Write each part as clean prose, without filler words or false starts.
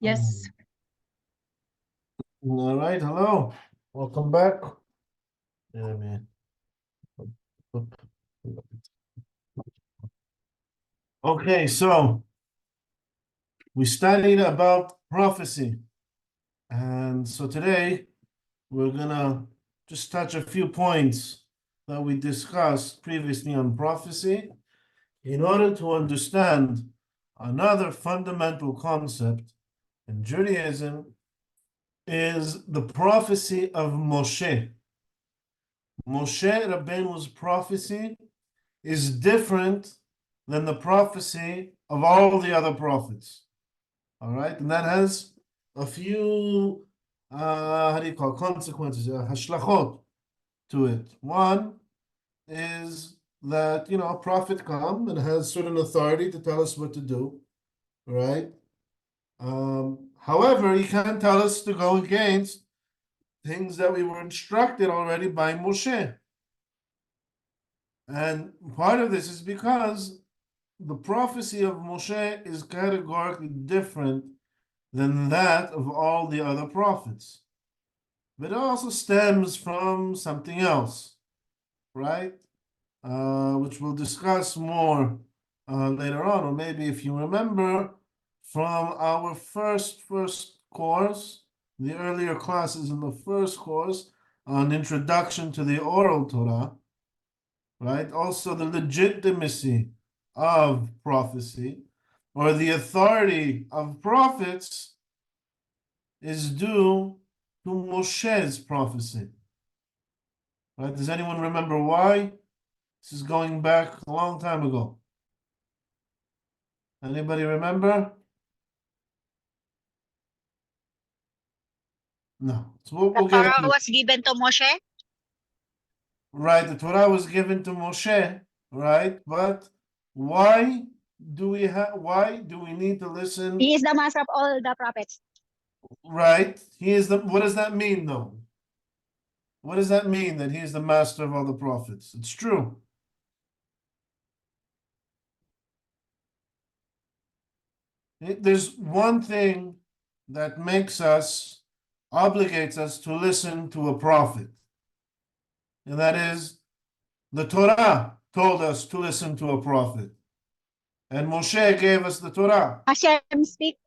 Yes. All right, hello. Welcome back. Yeah, man. Okay, so we studied about prophecy. And so today we're gonna just touch a few points that we discussed previously on prophecy in order to understand another fundamental concept in Judaism is the prophecy of Moshe. Moshe Rabbeinu's prophecy is different than the prophecy of all the other prophets. All right, and that has a few how do you call consequences, hashlachot to it. One is that a prophet comes and has certain authority to tell us what to do, right? However, he can't tell us to go against things that we were instructed already by Moshe. And part of this is because the prophecy of Moshe is categorically different than that of all the other prophets. But it also stems from something else, right? Which we'll discuss more later on, or maybe if you remember from our first course, the earlier classes in the first course on Introduction to the Oral Torah, right? Also the legitimacy of prophecy or the authority of prophets is due to Moshe's prophecy. Right? Does anyone remember why? This is going back a long time ago. Anybody remember? No. So we'll The get Torah into it. was given to Moshe. Right, the Torah was given to Moshe, right? But why do we need to listen? He is the master of all the prophets. Right? He is what does that mean though? What does that mean that he is the master of all the prophets? It's true. There's one thing that obligates us to listen to a prophet. And that is the Torah told us to listen to a prophet. And Moshe gave us the Torah. Hashem speak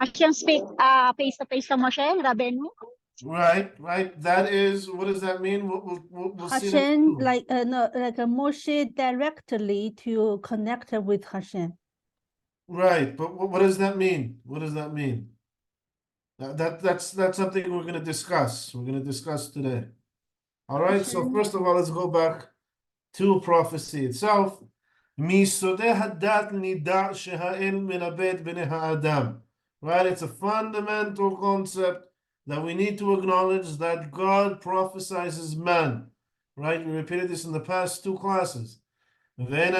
face to face to Moshe Rabbeinu. Right. That is, what does that mean? We'll see that. Hashem, like Moshe directly to connect with Hashem. Right, but what does that mean? What does that mean? That's something we're going to discuss. We're going to discuss today. All right. So first of all, let's go back to prophecy itself. Right, it's a fundamental concept that we need to acknowledge that God prophesizes man. Right, we repeated this in the past two classes. Right,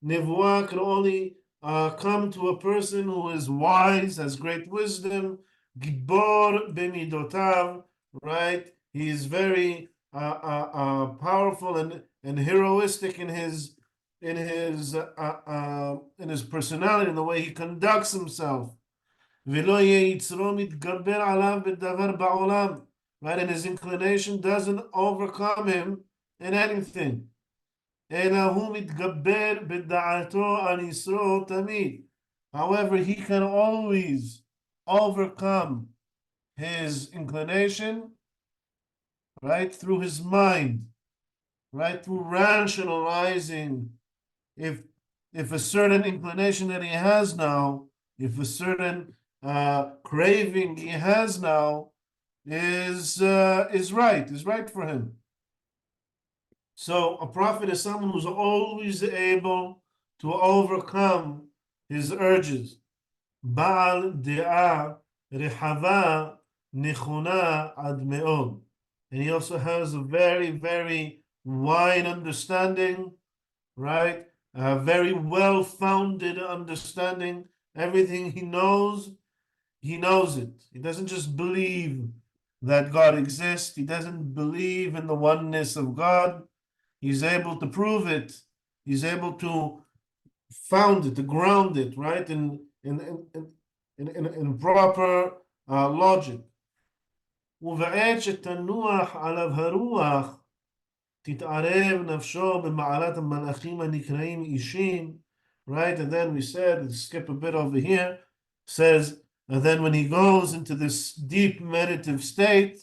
Nevuah can only come to a person who is wise, has great wisdom, Gibor b'midotav, right? He is very powerful and heroistic in his personality, in the way he conducts himself. Right, and his inclination doesn't overcome him in anything. However, he can always overcome his inclination, right, through his mind, right, through rationalizing if a certain inclination that he has now, if a certain craving he has now is right for him. So a prophet is someone who's always able to overcome his urges. Baal de'ah rehava nichuna ad me'od. And he also has a very, very wide understanding, right? A very well-founded understanding. Everything he knows it. He doesn't just believe that God exists. He doesn't believe in the oneness of God. He's able to prove it. He's able to found it, to ground it, right, in proper logic. ובעת שתנוח עליו הרוח, תתערב נפשו במעלת המלאכים הנקראים אישים, right? And then we said, let's skip a bit over here, says, and then when he goes into this deep meditative state,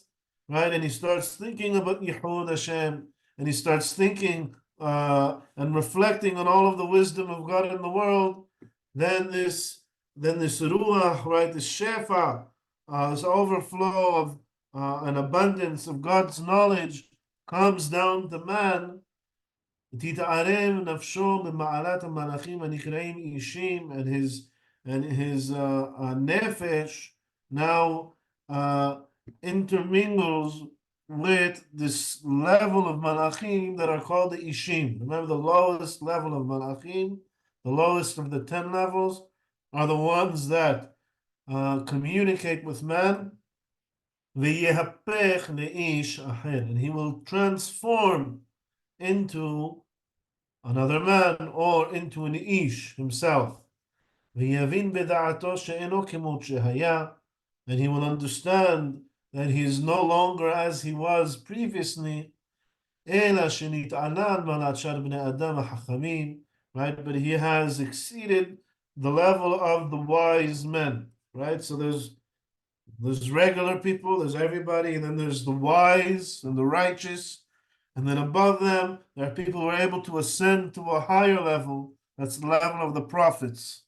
right, and he starts thinking about Yehud Hashem, and he starts thinking and reflecting on all of the wisdom of God in the world, then this ruach, right, this shefa, this overflow of an abundance of God's knowledge comes down to man. תתערב נפשו במעלת המלאכים הנקראים אישים, and his nefesh now intermingles with this level of malachim that are called the ishim. Remember, the lowest level of malachim, the lowest of the 10 levels, are the ones that communicate with man. ויהפך לאיש אחר, and he will transform into another man or into an ish himself. ויבין בדעתו שאינו כמות שהיה, and he will understand that he is no longer as he was previously, אלא שנתענן מעלת שאר בני אדם החכמים, right? But he has exceeded the level of the wise men, right? So there's regular people, there's everybody, and then there's the wise and the righteous, and then above them there are people who are able to ascend to a higher level. That's the level of the prophets.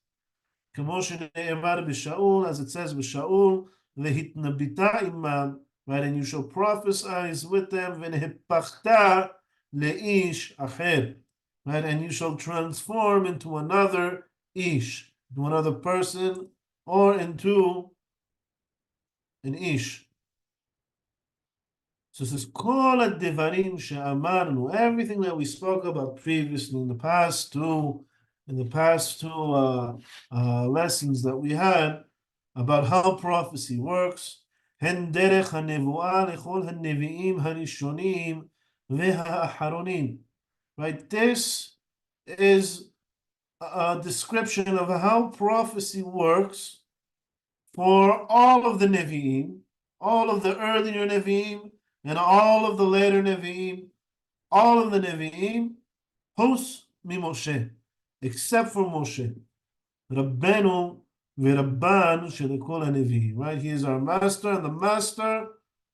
כמו שנאמר בשאול, as it says בשאול, והתנבאת עמם, right, and you shall prophesy with them, ונהפכת לאיש אחר, right, and you shall transform into another ish, into another person, or into an ish. So it says, Kol ha-devarim she'amarnu, everything that we spoke about previously in the past two lessons that we had about how prophecy works, hen derech ha-nevuah lechol ha-nevi'im ha-rishonim ve'ha-aharonim. Right, this is a description of how prophecy works for all of the Nevi'im, all of the earlier Nevi'im, and all of the later Nevi'im, all of the Nevi'im, hos mi Moshe, except for Moshe. Rabbenu v'Rabban shelekol HaNevi'im, right? He is our master and the master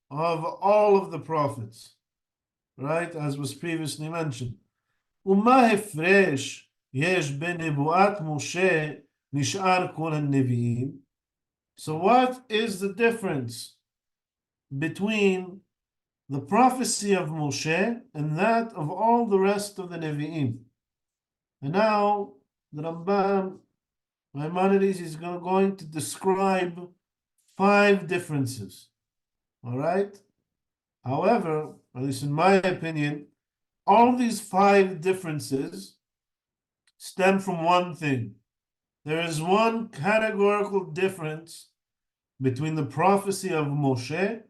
of all of the prophets, right? As was previously mentioned. U'ma hefresh yesh ben nebuat Moshe nish'ar kol HaNevi'im. So what is the difference between the prophecy of Moshe and that of all the rest of the Nevi'im? And now the Rambam, Maimonides, is going to describe 5 differences. All right? However, at least in my opinion, all these 5 differences stem from one thing. There is one categorical difference between the prophecy of Moshe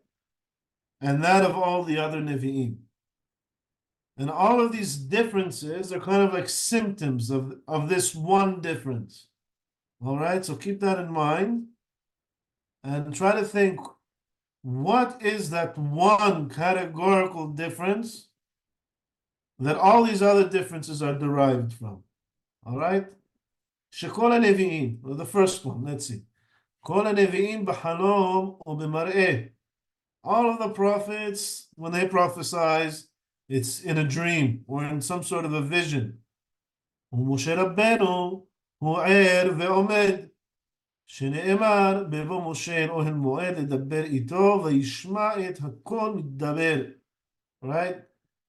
and that of all the other Nevi'im. And all of these differences are kind of like symptoms of this one difference. All right, so keep that in mind and try to think, what is that one categorical difference that all these other differences are derived from? All right? Shekol HaNevi'im, well, the first one, let's see. Kol HaNevi'im b'halom or b'mar'eh. All of the prophets, when they prophesize, it's in a dream or in some sort of a vision. ומשה רבנו הוא ער ועומד, שנאמר בבוא משה אל אוהל מועד לדבר איתו וישמע את הכל מדבר. Right?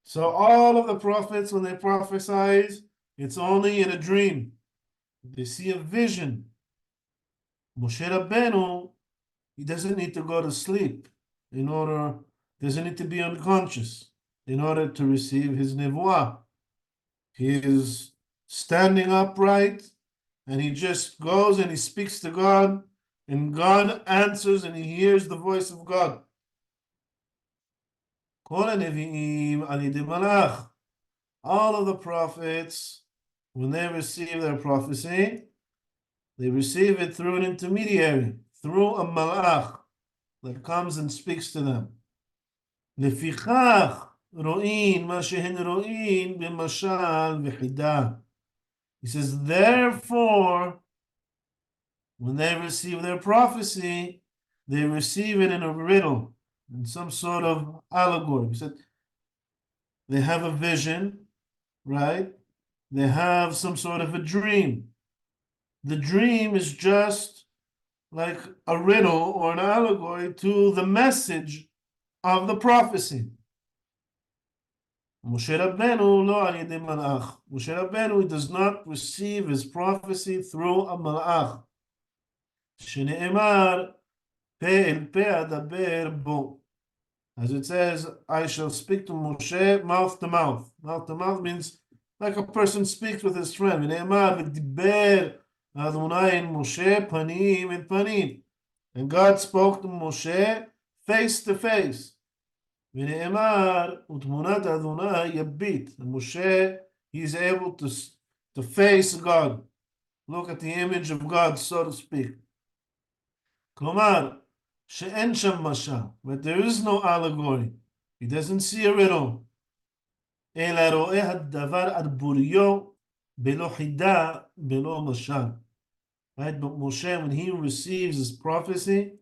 So all of the prophets, when they prophesize, it's only in a dream. They see a vision. Moshe Rabbeinu, he doesn't need to go to sleep doesn't need to be unconscious in order to receive his nevuah. He is standing upright and he just goes and he speaks to God, and God answers and he hears the voice of God. Kol HaNevi'im al yedei malach. All of the prophets when they receive their prophecy, they receive it through an intermediary, through a malach that comes and speaks to them. לפיכך רואים מה שהן רואים במשל וחידה. He says, therefore, when they receive their prophecy, they receive it in a riddle, in some sort of allegory. He said, they have a vision, right? They have some sort of a dream. The dream is just like a riddle or an allegory to the message of the prophecy. Moshe Rabbeinu lo al yedei malach. Moshe Rabbeinu, he does not receive his prophecy through a malach. Shene'emar pe el pe adaber bo. As it says, I shall speak to Moshe mouth to mouth. Mouth to mouth means like a person speaks with his friend. Shene'emar v'diber Adonai and Moshe panim and panim. And God spoke to Moshe face to face. ונאמר, ותמונת אדוני יביט. And Moshe, he's able to face God. Look at the image of God, so to speak. כלומר, שאין שם משל, but there is no allegory. He doesn't see a riddle. אלא רואה הדבר על בוריו, בלא חידה, בלא משל. Right? But Moshe, when he receives his prophecy,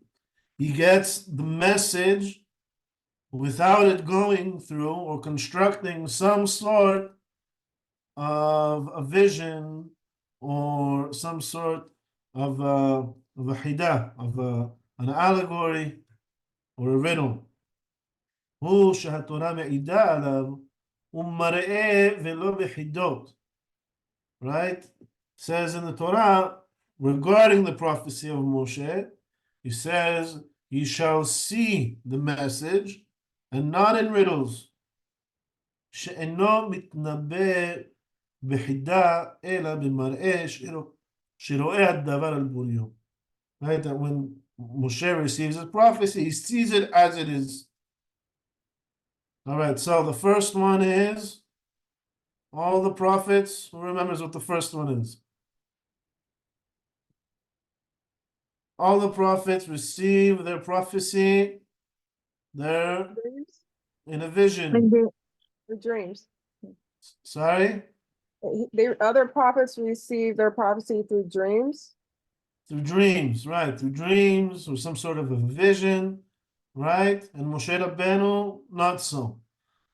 he gets the message without it going through or constructing some sort of a vision or some sort of a hidah, of an allegory or a riddle. הוא שהתורה מעידה עליו, הוא מראה ולא בחידות. Right? Says in the Torah, regarding the prophecy of Moshe, he says, "You shall see the message, and not in riddles. שאינו מתנבא בחידה אלא במראה שרואה הדבר על בוריו." Right? That when Moshe receives his prophecy, he sees it as it is. All right, so the first one is all the prophets. Who remembers what the first one is? All the prophets receive their prophecy. They're Dreams? in a vision. The dreams. Sorry? The other prophets receive their prophecy through dreams. Through dreams, right? Through dreams or some sort of a vision, right? And Moshe Rabbeinu, not so.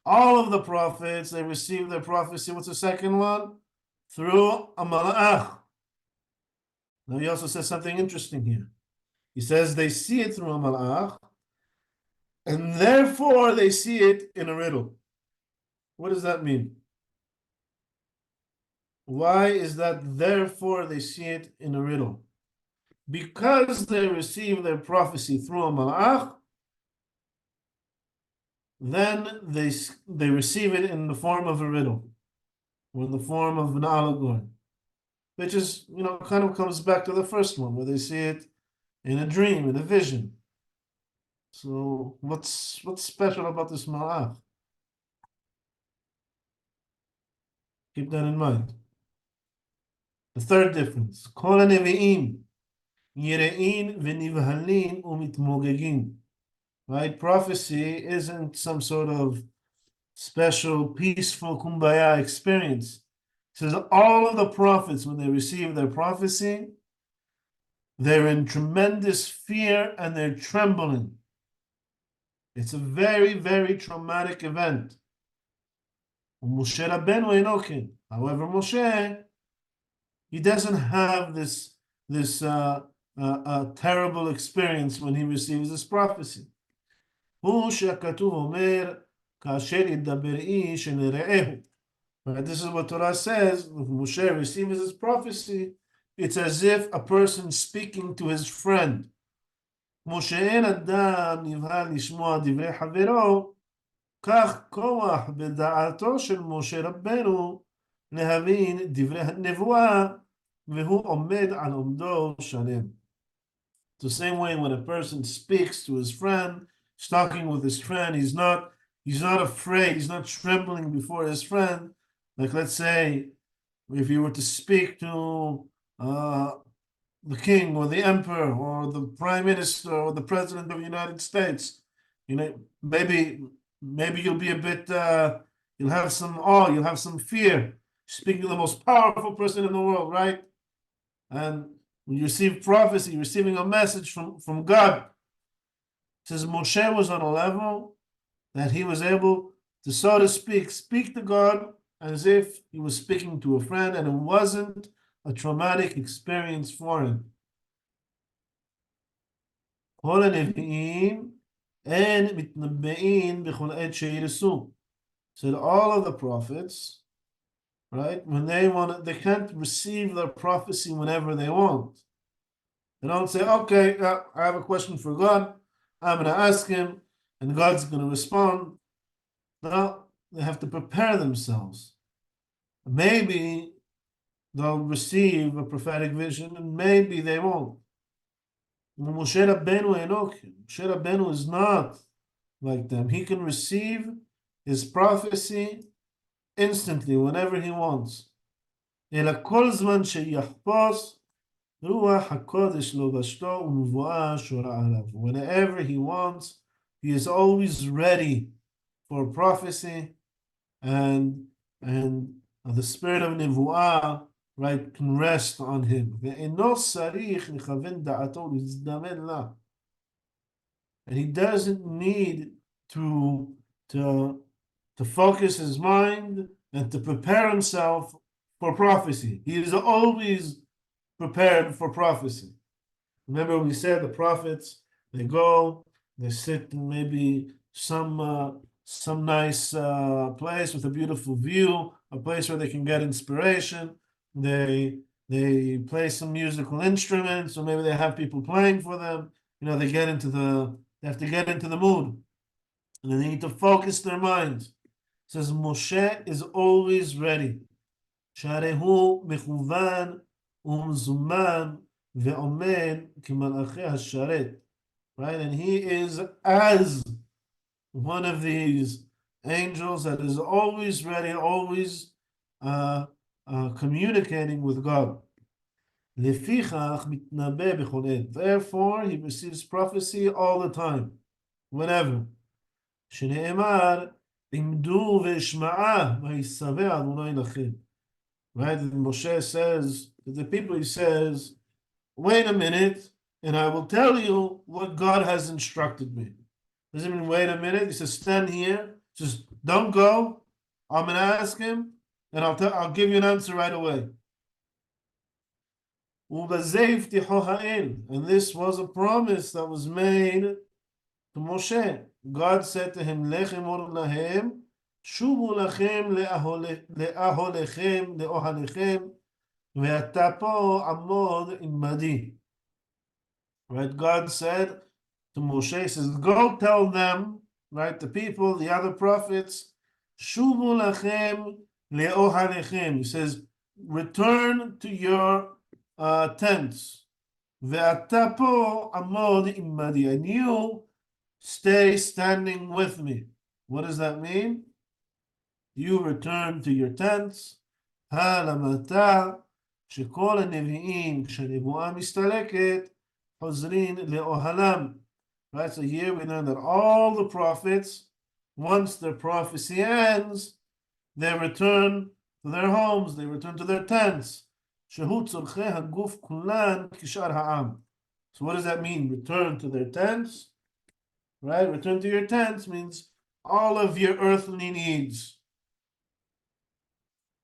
All of the prophets, they receive their prophecy. What's the second one? Through a malach. Now he also says something interesting here. He says they see it through a malach, and therefore they see it in a riddle. What does that mean? Why is that therefore they see it in a riddle? Because they receive their prophecy through a malach, then they receive it in the form of a riddle, or in the form of an allegory, which is, kind of comes back to the first one, where they see it in a dream, in a vision. So what's special about this malach? Keep that in mind. The third difference, כל הנביאים יראים ונבהלים ומתמוגגים. Right? Prophecy isn't some sort of special, peaceful kumbaya experience. It says all of the prophets, when they receive their prophecy, they're in tremendous fear and they're trembling. It's a very, very traumatic event. Moshe Rabbeinu eino ken. However, Moshe, he doesn't have this terrible experience when he receives this prophecy. הוא שהכתוב אומר, כאשר ידבר איש אל רעהו. Right? This is what Torah says. When Moshe receives his prophecy, it's as if a person speaking to his friend. Moshe אין אדם נבהל לשמוע דברי חברו, כך כוח בדעתו של משה רבנו להבין דברי הנבואה, והוא עומד על עומדו שלם. The same way when a person speaks to his friend, he's talking with his friend, he's not afraid, he's not trembling before his friend. Like, let's say if you were to speak to the king or the emperor or the prime minister or the president of the United States, maybe you'll be a bit, you'll have some awe, you'll have some fear, speaking to the most powerful person in the world, right? And when you receive prophecy, receiving a message from God, it says Moshe was on a level that he was able to, so to speak to God as if he was speaking to a friend, and it wasn't a traumatic experience for him. כל הנביאים אין מתנבאים בכל עת שירצו. So all of the prophets, right, when they want, they can't receive their prophecy whenever they want. They don't say, okay, I have a question for God, I'm going to ask him, and God's going to respond. No, they have to prepare themselves. Maybe they'll receive a prophetic vision, and maybe they won't. Moshe Rabbeinu is not like them. He can receive his prophecy instantly, whenever he wants. אלא כל זמן שיחפוש רוח הקודש לבשתו ונבואה שורה עליו. Whenever he wants, he is always ready for prophecy, and the spirit of nevuah, right, can rest on him. ואינו צריך לכוון דעתו להזדמן לה. And he doesn't need to focus his mind and to prepare himself for prophecy. He is always prepared for prophecy. Remember, we said the prophets, they go, they sit in maybe some nice place with a beautiful view, a place where they can get inspiration. They play some musical instruments, or maybe they have people playing for them. They have to get into the mood, and they need to focus their minds. It says Moshe is always ready. שהרי מכוון ומזומן ועומד כמלאכי השרת. Right, and he is as one of these angels that is always ready, always communicating with God. לפיכך מתנבא בכל עת. Therefore, he receives prophecy all the time, whenever. שנאמר, עמדו ואשמעה וישבע אדוני לכם. Right, and Moshe says to the people, he says, wait a minute, and I will tell you what God has instructed me. Doesn't mean wait a minute. He says, stand here, just don't go. I'm going to ask him, and I'll give you an answer right away. And this was a promise that was made to Moshe. God said to him, Lechem or lahem, shubu lachem le'aholechem le'ohalechem, ve'ata po amod imadi. Right, God said to Moshe, he says, go tell them, right, the people, the other prophets, shubu lachem le'ohalechem. He says, return to your tents. Ve'ata po amod imadi, and you stay standing with me. What does that mean? You return to your tents. Halamata shekol hanevi'im כשהנבואה מסתלקת חוזרים לאוהלם. Right, so here we learn that all the prophets, once their prophecy ends, they return to their homes, they return to their tents. שהוא צורכי הגוף כולן כשאר העם. So what does that mean? Return to their tents? Right, return to your tents means all of your earthly needs.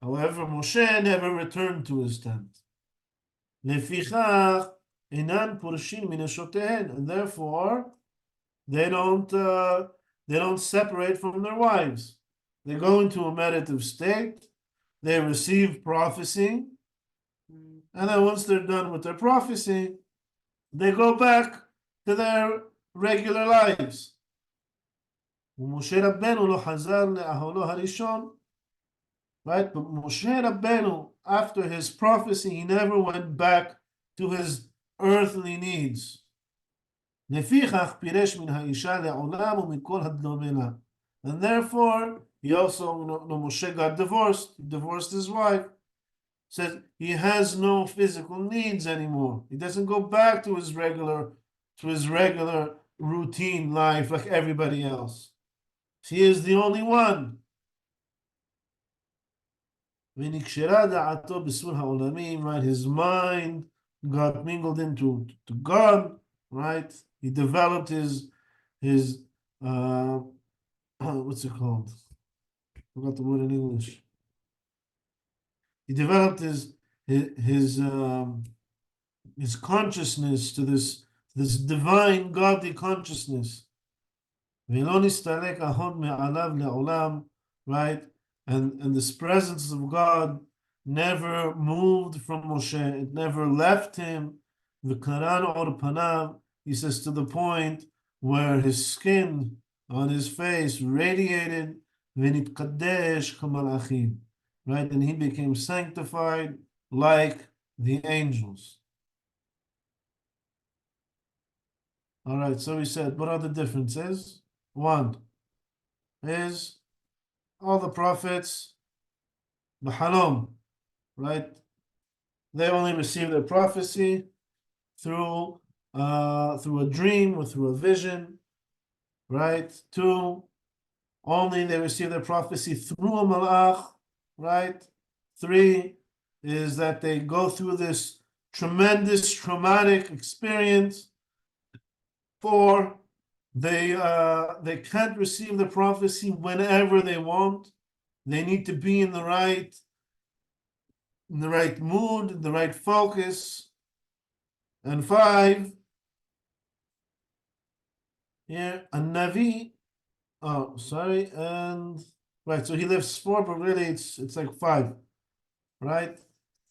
However, Moshe never returned to his tent. לפיכך אינן פורשים מנשותיהן, and therefore they don't separate from their wives. They go into a meditative state, they receive prophecy, and then once they're done with their prophecy, they go back to their regular lives. ומשה רבנו לא חזר לאהלו הראשון. Right, but Moshe Rabbeinu, after his prophecy, he never went back to his earthly needs. לפיכך פירש מן האישה לעולם ומכל הדומה לה. And therefore, he also, Moshe got divorced. He divorced his wife. says he has no physical needs anymore. He doesn't go back to his regular routine life like everybody else. He is the only one. Right? His mind got mingled into to God, right? He developed his what's it called? I forgot the word in English. He developed his consciousness to this divine godly consciousness. Right? And this presence of God never moved from Moshe. It never left him. The Quran or Panav, he says, to the point where his skin on his face radiated, right? And he became sanctified like the angels. All right, so we said, what are the differences? One is all the prophets, the halom, right? They only receive their prophecy through a dream or through a vision, right? Two, only they receive their prophecy through a malach, right? Three is that they go through this tremendous traumatic experience. Four, they can't receive the prophecy whenever they want. They need to be in the right mood, the right focus. And five, yeah, a Navi. Oh, sorry, and right. So he lives four, but really it's like five, right?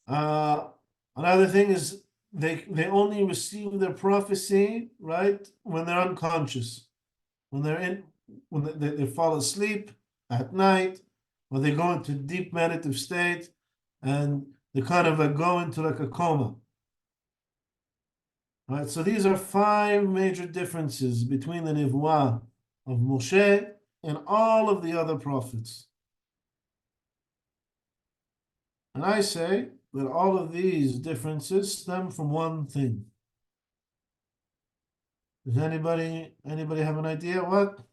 Another thing is they only receive their prophecy, right, when they're unconscious, when they fall asleep at night, when they go into deep meditative state, and they kind of like go into like a coma. Right, so these are five major differences between the Nevuah of Moshe and all of the other prophets. And I say that all of these differences stem from one thing. Does anybody have an idea what?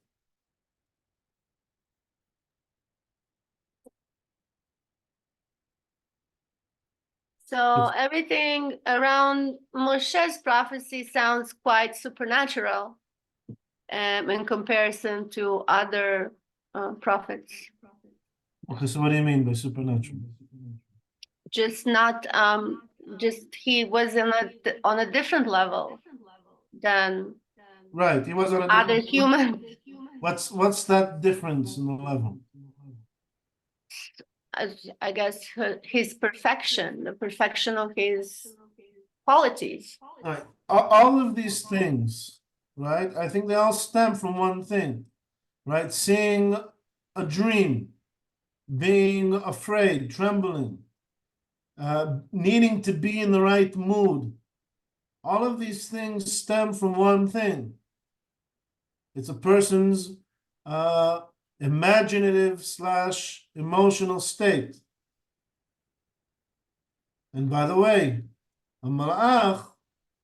So everything around Moshe's prophecy sounds quite supernatural in comparison to other prophets. Okay, so what do you mean by supernatural? Just not, just he was on a different level than Right, he was on a other different. humans. What's that difference in the level? I guess his perfection, the perfection of his qualities. Right. All of these things, right? I think they all stem from one thing, right? Seeing a dream, being afraid, trembling, needing to be in the right mood. All of these things stem from one thing. It's a person's imaginative / emotional state. And by the way, a malach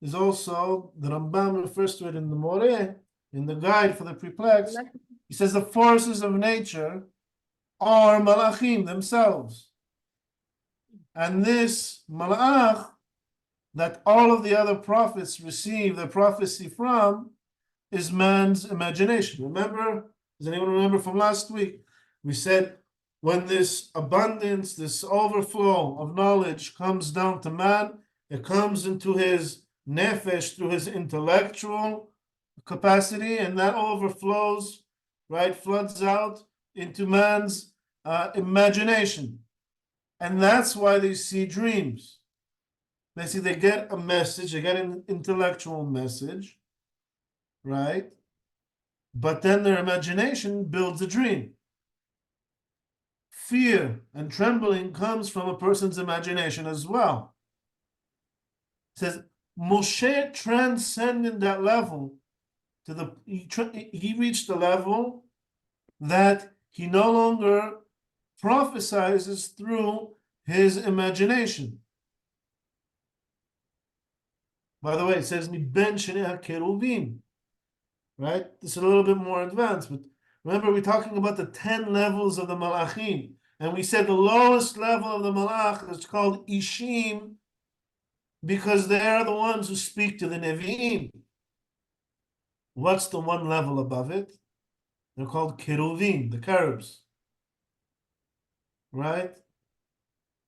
is also, the Rambam refers to it in the Moreh, in the guide for the perplexed. He says the forces of nature are malachim themselves. And this malach that all of the other prophets receive their prophecy from is man's imagination. Remember? Does anyone remember from last week? We said when this abundance, this overflow of knowledge comes down to man, it comes into his nefesh through his intellectual capacity, and that overflows, right, floods out into man's imagination. And that's why they see dreams. They get a message, they get an intellectual message, right? But then their imagination builds a dream. Fear and trembling comes from a person's imagination as well. It says Moshe transcended that level to he reached the level that he no longer prophesizes through his imagination. By the way, it says "Miben shnei hakeruvim," right? This is a little bit more advanced, but remember we're talking about the 10 levels of the malachim, and we said the lowest level of the malach is called ishim because they are the ones who speak to the nevi'im. What's the one level above it? They're called keruvim, the cherubs. Right?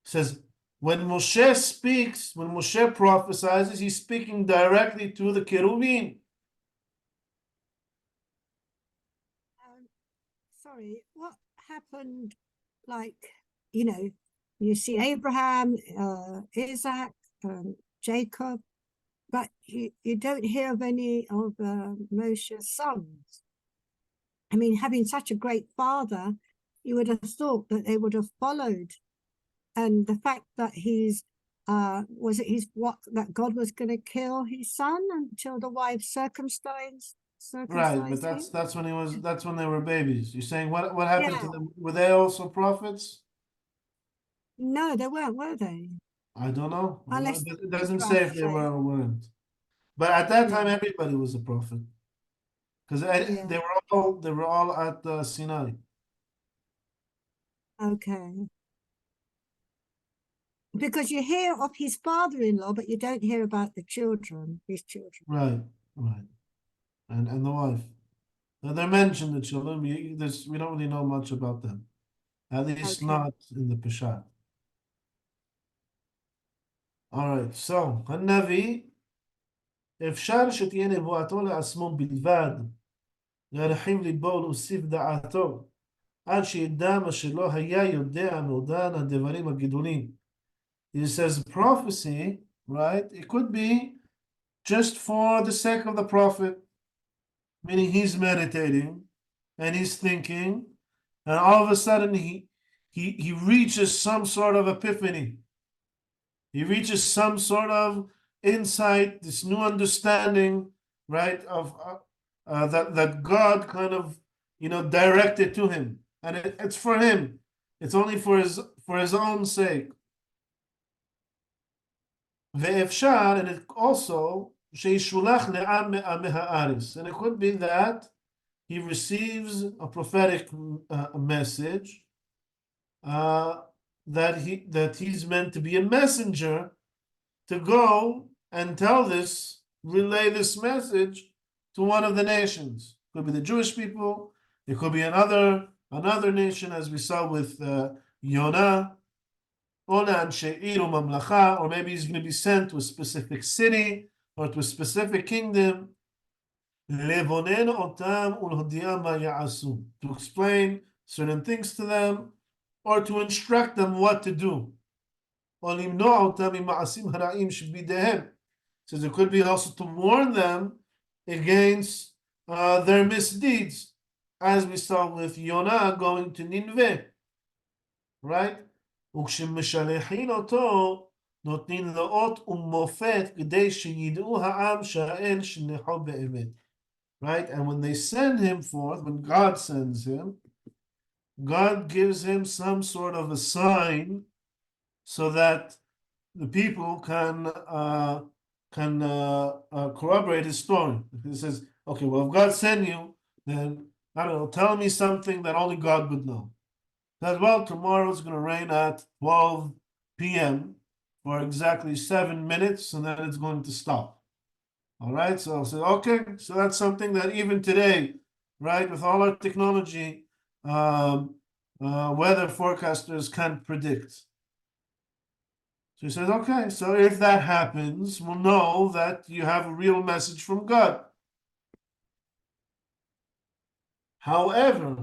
It says when Moshe speaks, when Moshe prophesies, he's speaking directly to the keruvim. Sorry, what happened? Like, you know, you see Abraham, Isaac, Jacob, but you don't hear of any of Moshe's sons. I mean, having such a great father, you would have thought that they would have followed. And the fact that that God was going to kill his son until the wife circumcised Right, but him? that's when they were babies. You're saying what happened to Yeah. them? Were they also prophets? No, they weren't, were they? I don't know. Unless It doesn't say if they were or weren't. But at that time, everybody was a prophet because Yeah. they were all at Sinai. Okay. Because you hear of his father-in-law, but you don't hear about his children. Right, right, and the wife. Now, they're mentioned the children. We don't really know much about them, at least Okay. not in the Peshat. All right, so הנביא אפשר שתהיה נבואתו לעצמו בלבד, להרחיב ליבו ולהוסיף דעתו, עד שידע מה שלא היה יודע מעודן הדברים הגדולים. He says prophecy, right? It could be just for the sake of the prophet, meaning he's meditating and he's thinking, and all of a sudden he reaches some sort of epiphany. He reaches some sort of insight, this new understanding, right? Of that God kind of directed to him, and it's for him. It's only for his own sake. ואפשר, and it also שישולח לעם מעמי הארץ, and it could be that he receives a prophetic message that he's meant to be a messenger to go and relay this message to one of the nations. It could be the Jewish people, it could be another nation, as we saw with Yonah, or maybe he's going to be sent to a specific city or to a specific kingdom to explain certain things to them or to instruct them what to do. Says it could be also to warn them against their misdeeds, as we saw with Yonah going to Nineveh, right? וכשמשלחין אותו נותנים לו אות ומופת כדי שידעו העם שהאל שלחו באמת. Right? And when they send him forth, when God sends him, God gives him some sort of a sign so that the people can corroborate his story. He says, okay, well, if God sent you, then, I don't know, tell me something that only God would know. That, well, tomorrow it's going to rain at 12 p.m. for exactly 7 minutes, and then it's going to stop. All right, so I'll say, okay, so that's something that even today, right, with all our technology, weather forecasters can't predict. So he says, okay, so if that happens, we'll know that you have a real message from God. However,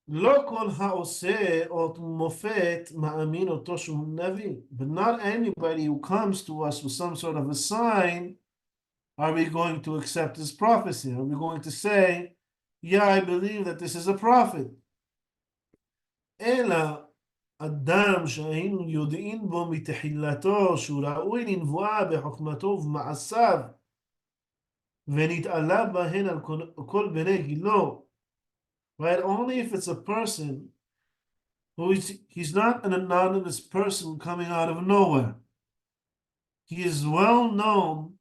לא כל העושה אות מופת מאמין אותו שהוא נביא. But not anybody who comes to us with some sort of a sign are we going to accept his prophecy. Are we going to say, yeah, I believe that this is a prophet. אלא אדם שהיינו יודעים בו מתחילתו שהוא ראוי לנבואה בחוכמתו ובמעשיו ונתעלה בהן על כל בני גילו. Right? Only if it's a person He's not an anonymous person coming out of nowhere. He is well known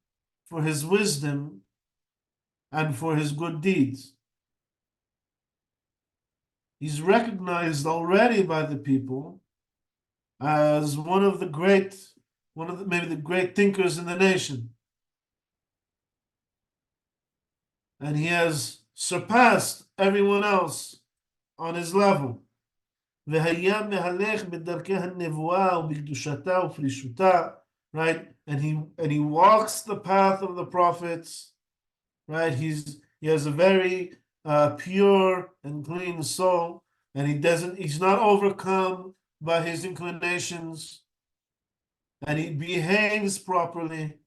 for his wisdom and for his good deeds. He's recognized already by the people as maybe the great thinkers in the nation. And he has surpassed everyone else on his level. והיה מהלך בדרכי הנבואה ובקדושתה ופרישותה, right? And he walks the path of the prophets, right? He has a very pure and clean soul, and he's not overcome by his inclinations, and he behaves properly.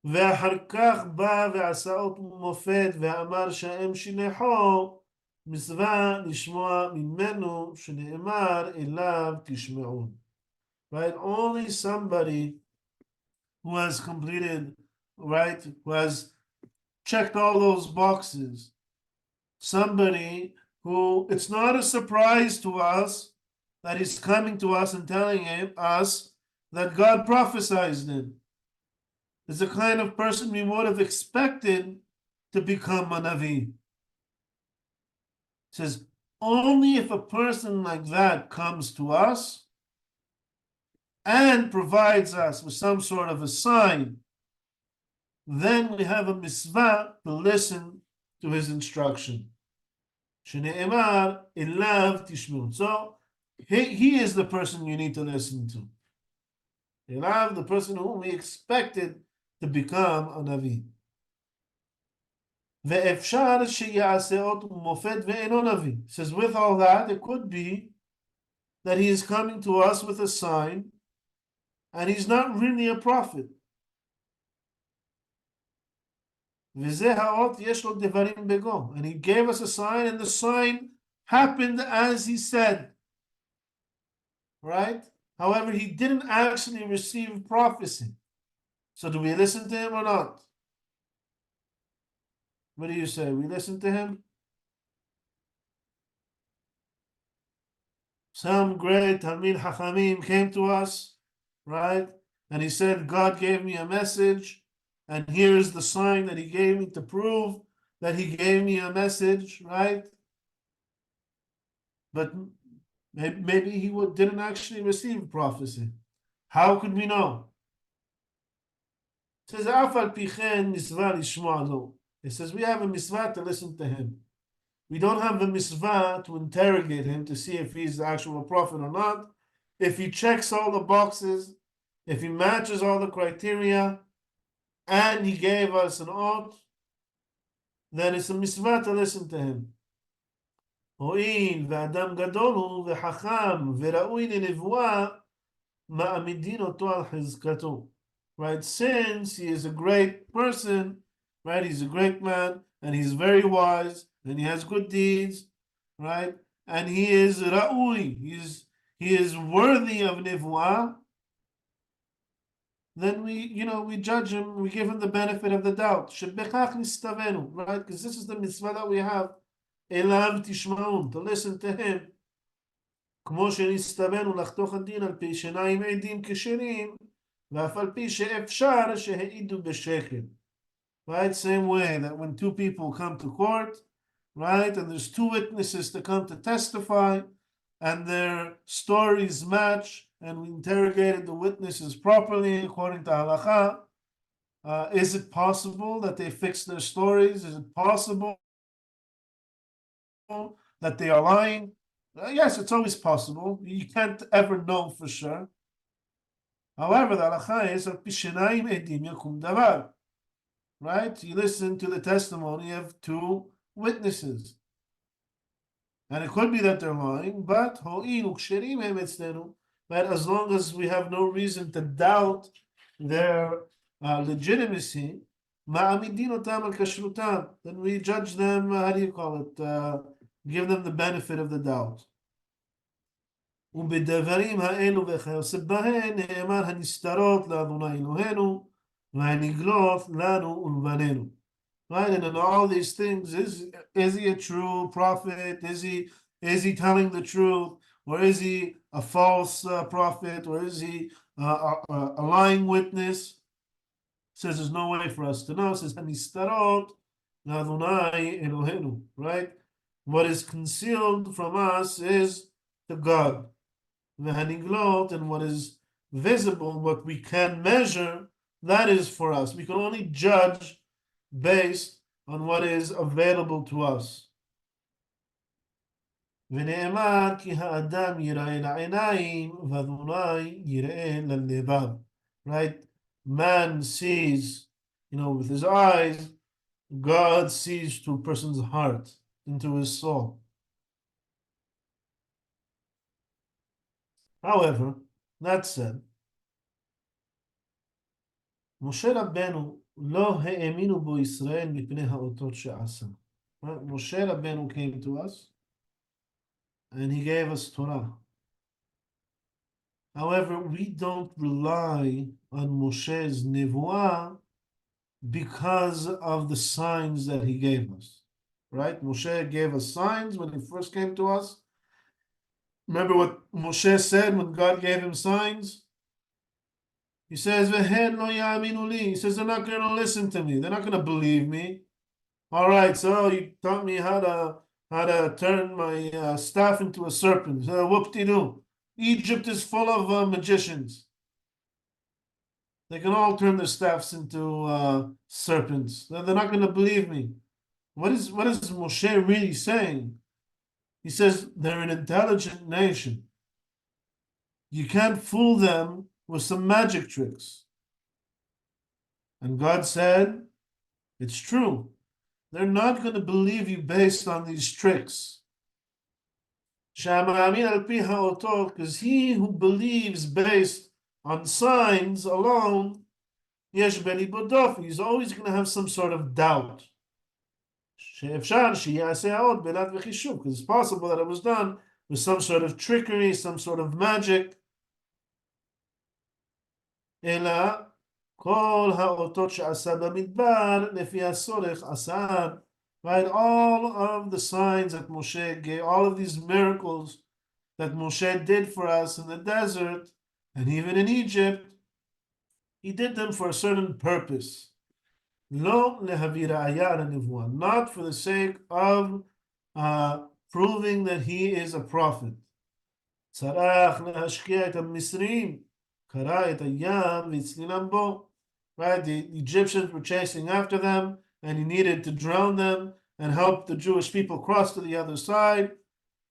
ואחר כך בא ועשה אות מופת ואמר שהאם שילחו מצווה לשמוע ממנו שנאמר אליו תשמעון. Right? Only somebody who has completed, right, who has checked all those boxes, somebody who, it's not a surprise to us that he's coming to us and telling us that God prophesied him. It's the kind of person we would have expected to become a Navi. It says, only if a person like that comes to us and provides us with some sort of a sign, then we have a mitzvah to listen to his instruction. Shne'emar elav tishmun. So he is the person you need to listen to. Elav, the person whom we expected to become a Navi. ואפשר שיעשה אות מופת ואינו נביא. Says with all that, it could be that he is coming to us with a sign and he's not really a prophet. וזה האות יש לו דברים בגו. And he gave us a sign and the sign happened as he said. Right? However, he didn't actually receive prophecy. So do we listen to him or not? What do you say? We listen to him? Some great Talmid Chachamim came to us, right? And he said, God gave me a message, and here's the sign that he gave me to prove that he gave me a message, right? But maybe he didn't actually receive prophecy. How could we know? It says, "Af al pi chen mitzvah lishma lo." It says we have a mitzvah to listen to him. We don't have the mitzvah to interrogate him to see if he's the actual prophet or not. If he checks all the boxes, if he matches all the criteria, and he gave us an oath, then it's a mitzvah to listen to him. הואיל ואדם גדול הוא וחכם וראוי לנבואה, מעמידין אותו על חזקתו. Right? Since he is a great person, right? He's a great man, and he's very wise, and he has good deeds, right? And he is ra'ui, he is worthy of nivuah. Then we judge him, we give him the benefit of the doubt. Shebechach nistavenu, right? Because this is the mitzvah that we have. Elav tishmaun, to listen to him. כמו שנסתבנו לחתוך הדין על פי שניים עדים כשרים, ואף על פי שאפשר שהעידו בשקר. Right? Same way that when two people come to court, right, and there's two witnesses to come to testify, and their stories match, and we interrogated the witnesses properly according to halakha, is it possible that they fixed their stories? Is it possible that they are lying? Yes, it's always possible. You can't ever know for sure. However, the halakha is that bishenayim edim yakum davar. Right? You listen to the testimony of two witnesses. And it could be that they're lying, but as long as we have no reason to doubt their legitimacy, then we judge them, how do you call it? Give them the benefit of the doubt. ובדברים האלו וכיוצא בהן נאמר הנסתרות לאדוני אלוהינו והנגלות לנו ולבנינו. Right? And in all these things, is he a true prophet? Is he Is he telling the truth? Or is he a false prophet? Or is he a lying witness? Says there's no way for us to know. Says Hanistarot Adonai Elohenu, right? What is concealed from us is the God. The Haniglot, and what is visible, what we can measure, that is for us. We can only judge based on what is available to us. ונאמר כי האדם יראה לעיניים ואדוני יראה ללבב. Right? Man sees, with his eyes. God sees to a person's heart, into his soul. However, that said, משה רבנו לא האמינו בו ישראל מפני האותות שעשה. Moshe Rabbeinu came to us and he gave us Torah. However, we don't rely on Moshe's nevuah because of the signs that he gave us. Right? Moshe gave us signs when he first came to us. Remember what Moshe said when God gave him signs? He says, "V'hen lo ya'aminu li." He says, they're not going to listen to me. They're not going to believe me. All right, so you taught me how to turn my staff into a serpent. Whoop-de-doo. Egypt is full of magicians. They can all turn their staffs into serpents. They're not going to believe me. What is Moshe really saying? He says they're an intelligent nation. You can't fool them with some magic tricks. And God said, it's true. They're not going to believe you based on these tricks. Because he who believes based on signs alone, he's always going to have some sort of doubt. Because it's possible that it was done with some sort of trickery, some sort of magic. Right? All of the signs that Moshe gave, all of these miracles that Moshe did for us in the desert and even in Egypt, he did them for a certain purpose. Not for the sake of proving that he is a prophet. Right? The Egyptians were chasing after them, and he needed to drown them and help the Jewish people cross to the other side.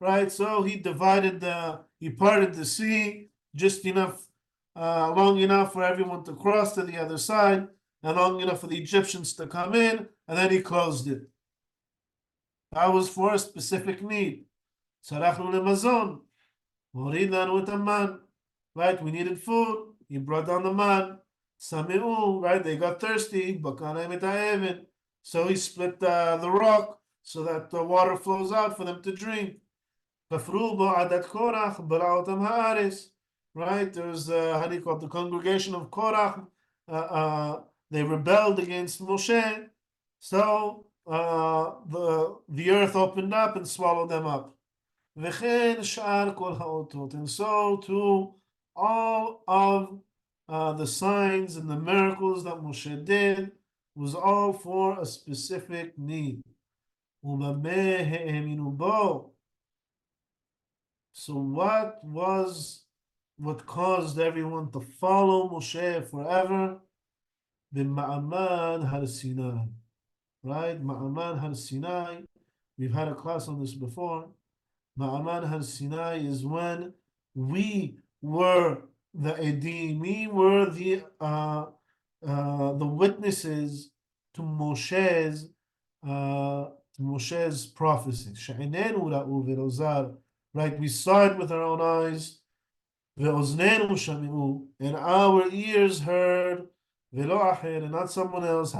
Right? So he parted the sea just enough, long enough for everyone to cross to the other side, and long enough for the Egyptians to come in, and then he closed it. That was for a specific need. Right? We needed food. He brought down the man. Right? They got thirsty. So he split the rock so that the water flows out for them to drink. Right? There's how do you call it? The congregation of Korach. They rebelled against Moshe. So the earth opened up and swallowed them up. And so too, all of the signs and the miracles that Moshe did was all for a specific need. So what caused everyone to follow Moshe forever? Ma'aman Har Sinai. Right? Ma'aman Har Sinai. We've had a class on this before. Ma'aman Har Sinai is when we were the Edim, we were the witnesses to Moshe's prophecy. Right? We saw it with our own eyes. And our ears heard, and not someone else.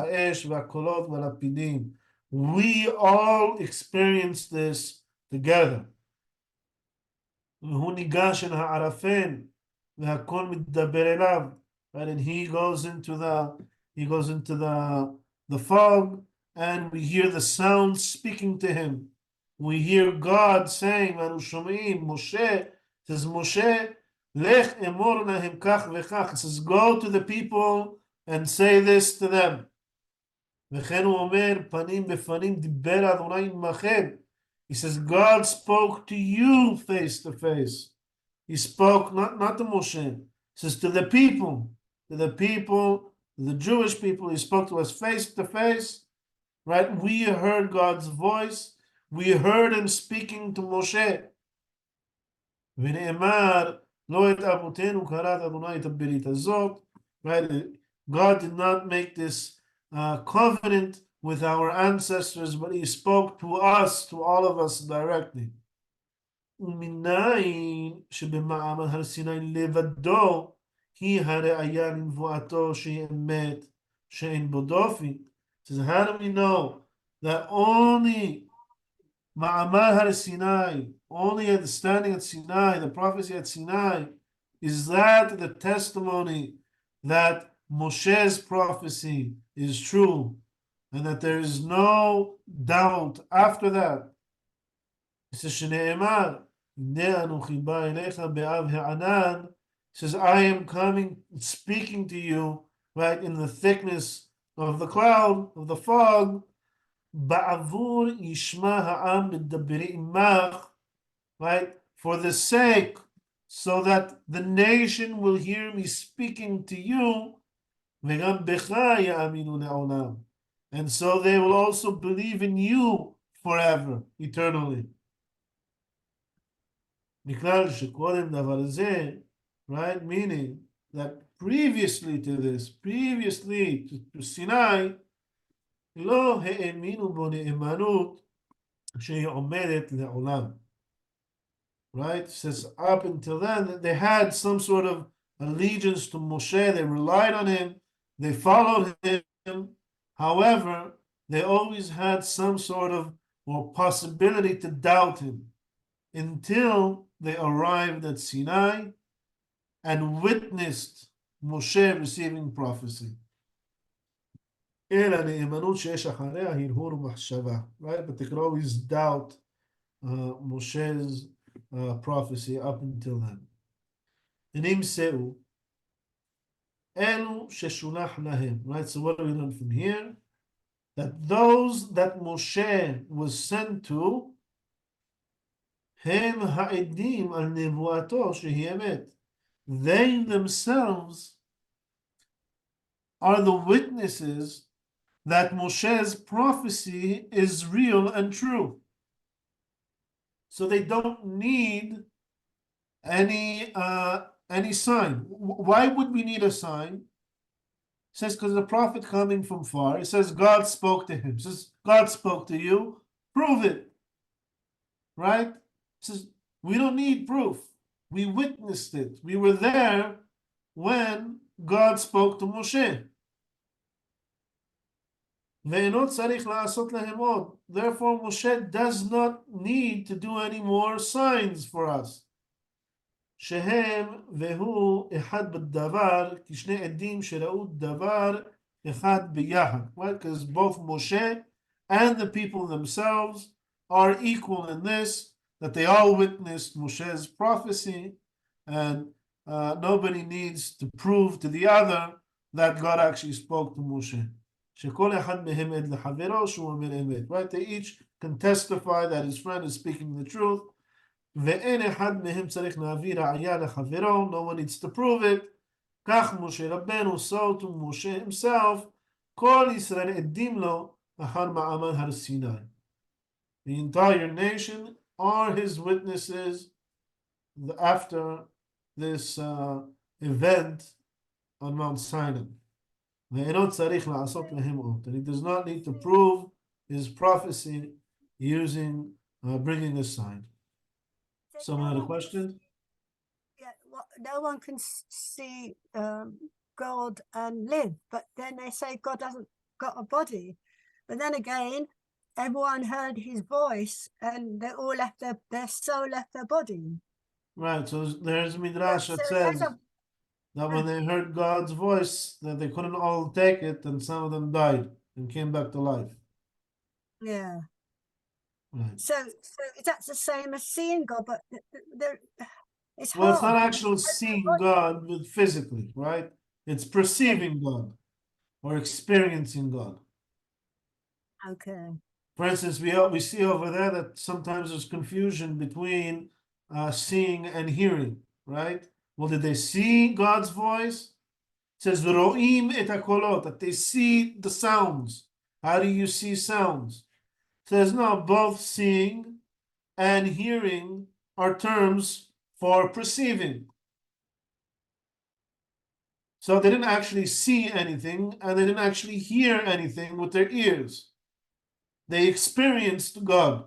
We all experienced this together. Right? And he goes into the fog, and we hear the sound speaking to him. we hear God saying, "Vanu shomeim," Moshe says, "Moshe, lech emor lahem kach vechach." It says, "Go to the people and say this to them." וכן הוא אומר, פנים בפנים דיבר אדוני עמכם. He says, God spoke to you face to face. He spoke not to Moshe. He says to the people, the Jewish people. He spoke to us face to face. Right? We heard God's voice. We heard him speaking to Moshe. ונאמר, לא את אבותינו כרת אדוני את הברית הזאת. Right? God did not make this covenant with our ancestors, but he spoke to us, to all of us directly. ומנין שבמעמד הר סיני לבדו היא הראיה לנבואתו שהיא אמת שאין בו דופי. So how do we know that only Ma'amad Har Sinai, only at the standing at Sinai, the prophecy at Sinai, is that the testimony that Moshe's prophecy is true, and that there is no doubt after that. It says, "Shne'emar, Hinei Anochi ba elecha be'av ha'anan." Says, "I am coming, speaking to you, right, in the thickness of the cloud, of the fog." Ba'avur yishma ha'am b'dabiri imach, right, for the sake, so that the nation will hear me speaking to you. וגם בך יאמינו לעולם. And so they will also believe in you forever, eternally. מכלל שקודם דבר זה, right, meaning that previously to this, previously to Sinai, לא האמינו בו נאמנות שהיא עומדת לעולם. Right? It says up until then, they had some sort of allegiance to Moshe, they relied on him, they followed him. However, they always had some sort of or possibility to doubt him until they arrived at Sinai and witnessed Moshe receiving prophecy. אלא נאמנות שיש אחריה הרהור ומחשבה. Right? But they could always doubt Moshe's prophecy up until then. ונמצאו אלו ששולח להם. Right? So what do we learn from here? That those that Moshe was sent to, הם העדים על נבואתו שהיא אמת. They themselves are the witnesses that Moshe's prophecy is real and true. So they don't need any sign. Why would we need a sign? It says because the prophet coming from far, it says God spoke to him. It says God spoke to you, prove it. Right? It says we don't need proof. We witnessed it. We were there when God spoke to Moshe. Therefore, Moshe does not need to do any more signs for us. שהם והוא אחד בדבר, כשני עדים שראו דבר אחד ביחד. Right? Because both Moshe and the people themselves are equal in this, that they all witnessed Moshe's prophecy, and nobody needs to prove to the other that God actually spoke to Moshe. שכל אחד מהם עד לחברו שהוא אומר אמת. Right? They each can testify that his friend is speaking the truth. ואין אחד מהם צריך להביא ראיה לחברו. No one needs to prove it. כך משה רבנו, so to Moshe himself, כל ישראל עדים לו אחר מעמד הר סיני. The entire nation are his witnesses after this event on Mount Sinai. ואינו צריך לעשות להם עוד. And he does not need to prove his prophecy using bringing a sign. Someone had a question? Yeah, no one can see God and live, but then they say God hasn't got a body. But then again, everyone heard his voice and they all left their soul left their body. Right, so there's Midrash that says that when they heard God's voice, that they couldn't all take it, and some of them died and came back to life. Yeah. Right. So that's the same as seeing God, but there, it's Well, it's not hard. actually seeing God physically, right? It's perceiving God or experiencing God. Okay. For instance, we see over there that sometimes there's confusion between seeing and hearing, right? Well, did they see God's voice? It says ro'im et hakolot, that they see the sounds. How do you see sounds? It says no, both seeing and hearing are terms for perceiving. So they didn't actually see anything and they didn't actually hear anything with their ears. They experienced God.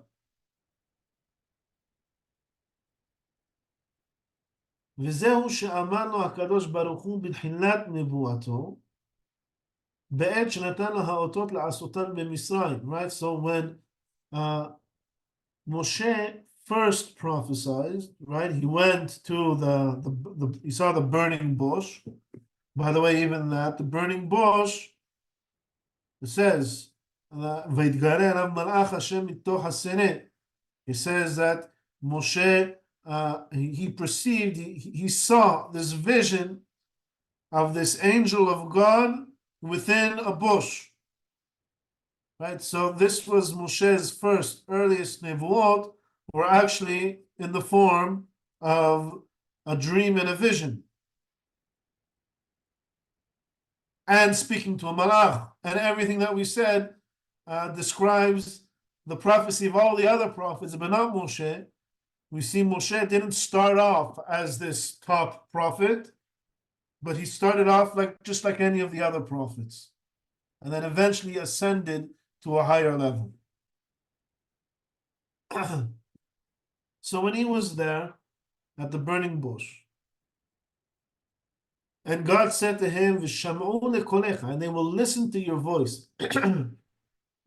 וזהו שאמר לו הקדוש ברוך הוא בתחילת נבואתו, בעת שנתן לו האותות לעשותן במצרים. Right? So when Moshe first prophesied, right? He went to he saw the burning bush. By the way, even that, the burning bush, it says, ויתגלה עליו מלאך השם מתוך הסנה. He says that Moshe, he perceived, he saw this vision of this angel of God within a bush. Right? So this was Moshe's first earliest nevuot, were actually in the form of a dream and a vision. And speaking to a malach. And everything that we said describes the prophecy of all the other prophets, but not Moshe. We see Moshe didn't start off as this top prophet, but he started off just like any of the other prophets, and then eventually ascended to a higher level. So when he was there at the burning bush, and God said to him, "V'sham'u lekolecha," and they will listen to your voice.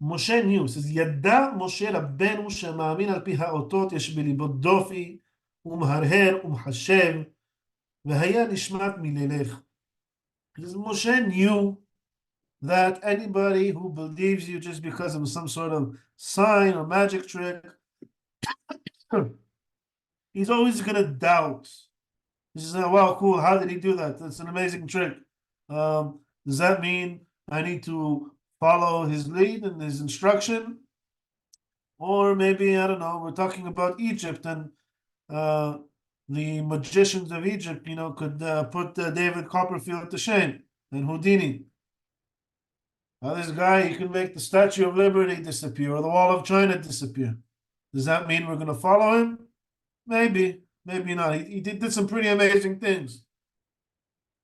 Moshe knew, says, ידע משה רבנו שמאמין על פי האותות יש בליבו דופי ומהרהר ומחשב והיה נשמט מלילך. Because Moshe knew that anybody who believes you just because of some sort of sign or magic trick, he's always going to doubt. He says, wow, cool, how did he do that? That's an amazing trick. Does that mean I need to follow his lead and his instruction? Or maybe, I don't know, we're talking about Egypt, and the magicians of Egypt, could put David Copperfield to shame, and Houdini. Now this guy, he can make the Statue of Liberty disappear or the Wall of China disappear. Does that mean we're going to follow him? Maybe, maybe not. He did some pretty amazing things.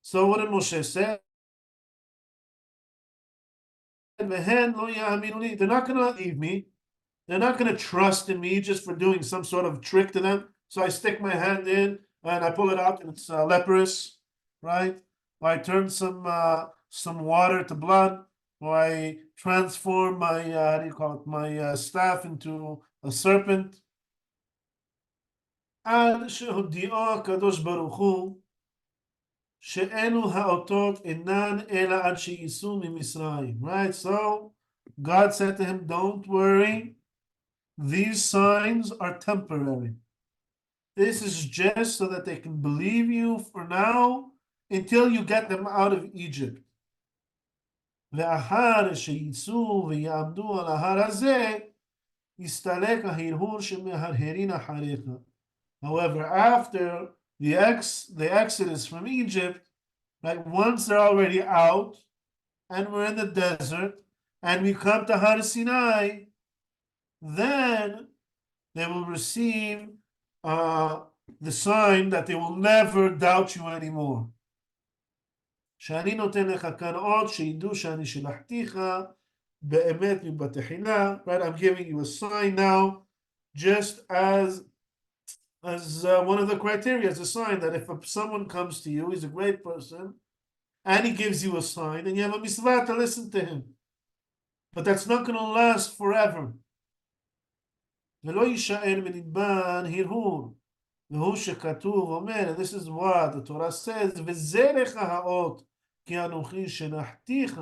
So what did Moshe say? They're not going to leave me. They're not going to trust in me just for doing some sort of trick to them. So I stick my hand in and I pull it out and it's leprous, right? Or I turn some water to blood, or I transform my my staff into a serpent. עד שהודיעו הקדוש ברוך הוא שאלו האותות אינן אלא עד שייסעו ממצרים. Right? So God said to him, don't worry, these signs are temporary. This is just so that they can believe you for now until you get them out of Egypt. ואחר שייסעו ויעמדו על ההר הזה יסתלק ההרהור שמהרהרין אחריך. However, after the exodus from Egypt, like once they're already out and we're in the desert and we come to Har Sinai, then they will receive the sign that they will never doubt you anymore. שאני נותן לך כאן עוד שידעו שאני שלחתיך באמת מבתחילה. Right, I'm giving you a sign now, just as one of the criteria, as a sign that if someone comes to you, he's a great person, and he gives you a sign, then you have a mitzvah to listen to him. But that's not going to last forever. ולא יישאר מנדבן הרהור, והוא שכתוב אומר, this is what the Torah says, וזרח האות, כי אנוכי שנחתיך.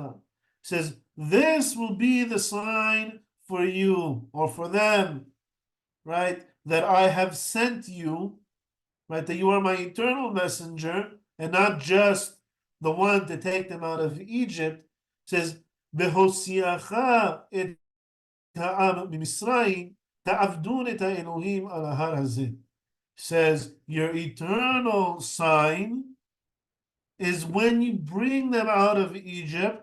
Says, this will be the sign for you, or for them, right, that I have sent you, right, that you are my eternal messenger, and not just the one to take them out of Egypt. It says, "Behosiacha et ha'am mimisraim ta'avdun et ha'elohim al har hazeh." Says, your eternal sign is when you bring them out of Egypt,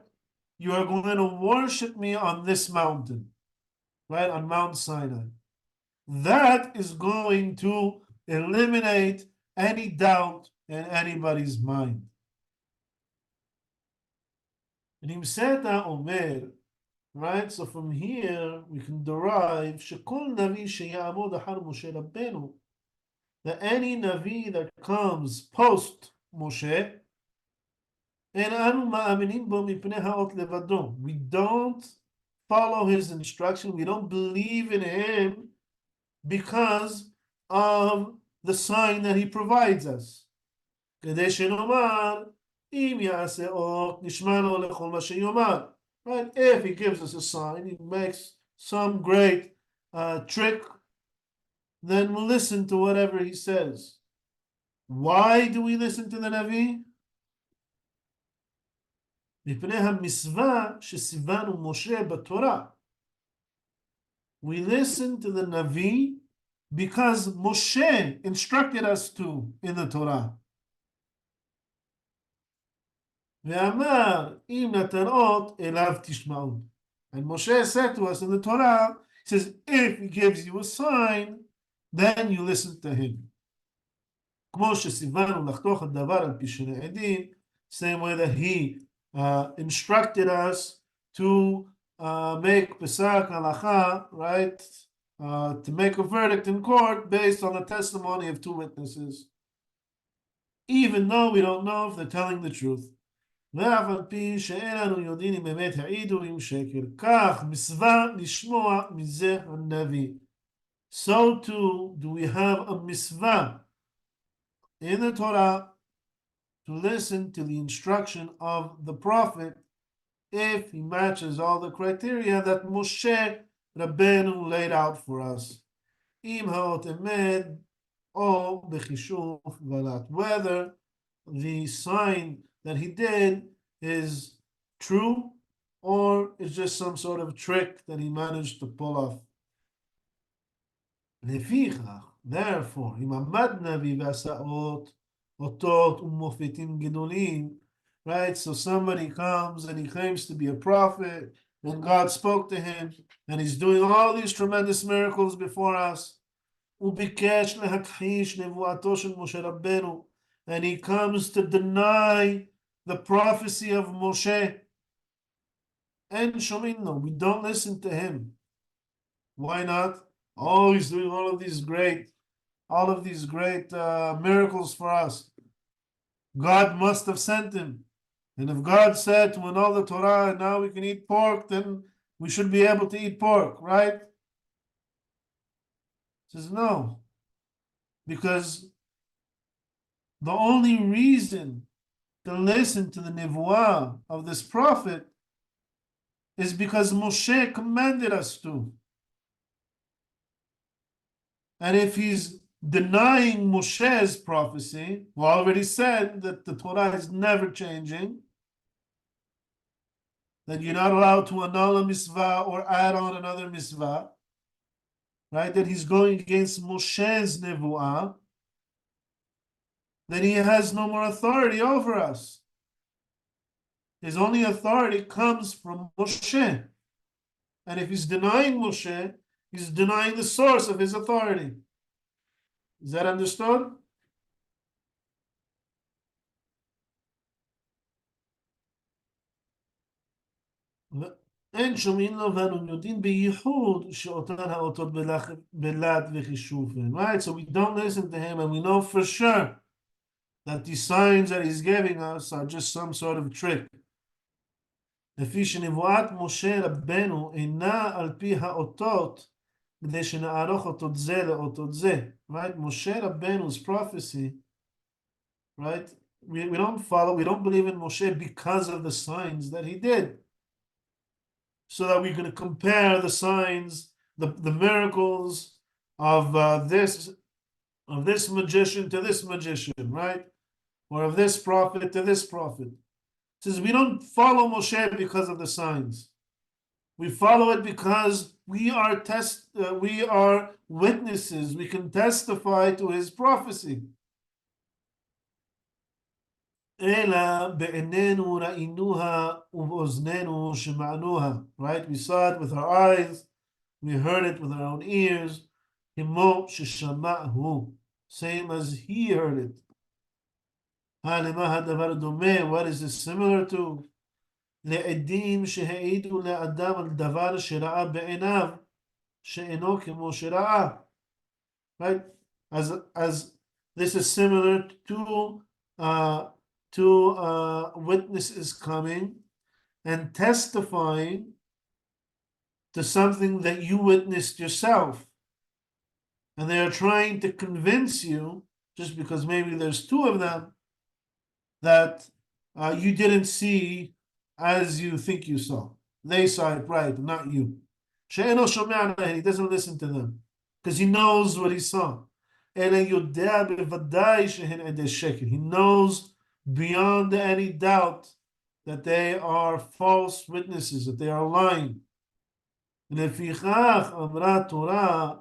you are going to worship me on this mountain, right, on Mount Sinai. That is going to eliminate any doubt in anybody's mind. Nimseta Omer, right? So from here we can derive Shekol Navi Sheyamod Ahar Moshe Rabbeinu, that any Navi that comes post Moshe, and anu ma'aminim bo mipnei ha'ot levado, we don't follow his instruction, we don't believe in him because of the sign that he provides us. כדי שנאמר, אם יעשה אות, נשמע לו לכל מה שיאמר. Right? If he gives us a sign, he makes some great trick, then we'll listen to whatever he says. Why do we listen to the Navi? מפני המצווה שציוונו משה בתורה. We listen to the Navi because Moshe instructed us to in the Torah. ואמר, אם נתן אות, אליו תשמעו. And Moshe said to us in the Torah, he says, if he gives you a sign, then you listen to him. כמו שציוונו לחתוך הדבר על פי שני עדים, same way that he instructed us to make Pesach halacha, right? To make a verdict in court based on the testimony of two witnesses, even though we don't know if they're telling the truth. ואף על פי שאין לנו יודעים אם באמת העידו עם שקר, כך מצווה לשמוע מזה הנביא. So too do we have a mitzvah in the Torah to listen to the instruction of the prophet if he matches all the criteria that Moshe Rabbeinu laid out for us. Im ha'ot emed or b'chishuf valat, whether the sign that he did is true or it's just some sort of trick that he managed to pull off. לפיכך, therefore, אם עמד נביא ועשה אותות ומופתים גדולים, right? So somebody comes and he claims to be a prophet, and God spoke to him, and he's doing all these tremendous miracles before us. וביקש להכחיש נבואתו של משה רבנו, and he comes to deny the prophecy of Moshe. And Shomino, we don't listen to him. Why not? Oh, he's doing all of these great miracles for us. God must have sent him. And if God said to annul the Torah and now we can eat pork, then we should be able to eat pork, right? He says no. Because the only reason to listen to the nevuah of this prophet is because Moshe commanded us to. And if he's denying Moshe's prophecy, we already said that the Torah is never changing, that you're not allowed to annul a mitzvah or add on another mitzvah, right? That he's going against Moshe's nevuah, then he has no more authority over us. His only authority comes from Moshe. And if he's denying Moshe, he's denying the source of his authority. Is that understood? אין שומעים לו ואנו יודעים בייחוד שאותן האותות בלת וחישופן. Right? So we don't listen to him and we know for sure that the signs that he's giving us are just some sort of trick. לפי שנבואת משה רבנו אינה על פי האותות כדי שנערוך אותות זה לאותות זה. Right? Moshe Rabbeinu's prophecy, right? We don't follow, we don't believe in Moshe because of the signs that he did. So that we're going to compare the signs, the miracles of this magician to this magician, right? Or of this prophet to this prophet. It says we don't follow Moshe because of the signs. We follow it because we are witnesses. We can testify to his prophecy. Right? We saw it with our eyes. We heard it with our own ears. Same as he heard it. What is this similar to? לעדים שהעידו לאדם על דבר שראה בעיניו שאינו כמו שראה. Right? As this is similar to witnesses coming and testifying to something that you witnessed yourself. And they are trying to convince you, just because maybe there's two of them, that you didn't see as you think you saw. They saw it right, but not you. He doesn't listen to them because he knows what he saw. He knows beyond any doubt that they are false witnesses, that they are lying. לפיכך אמרה התורה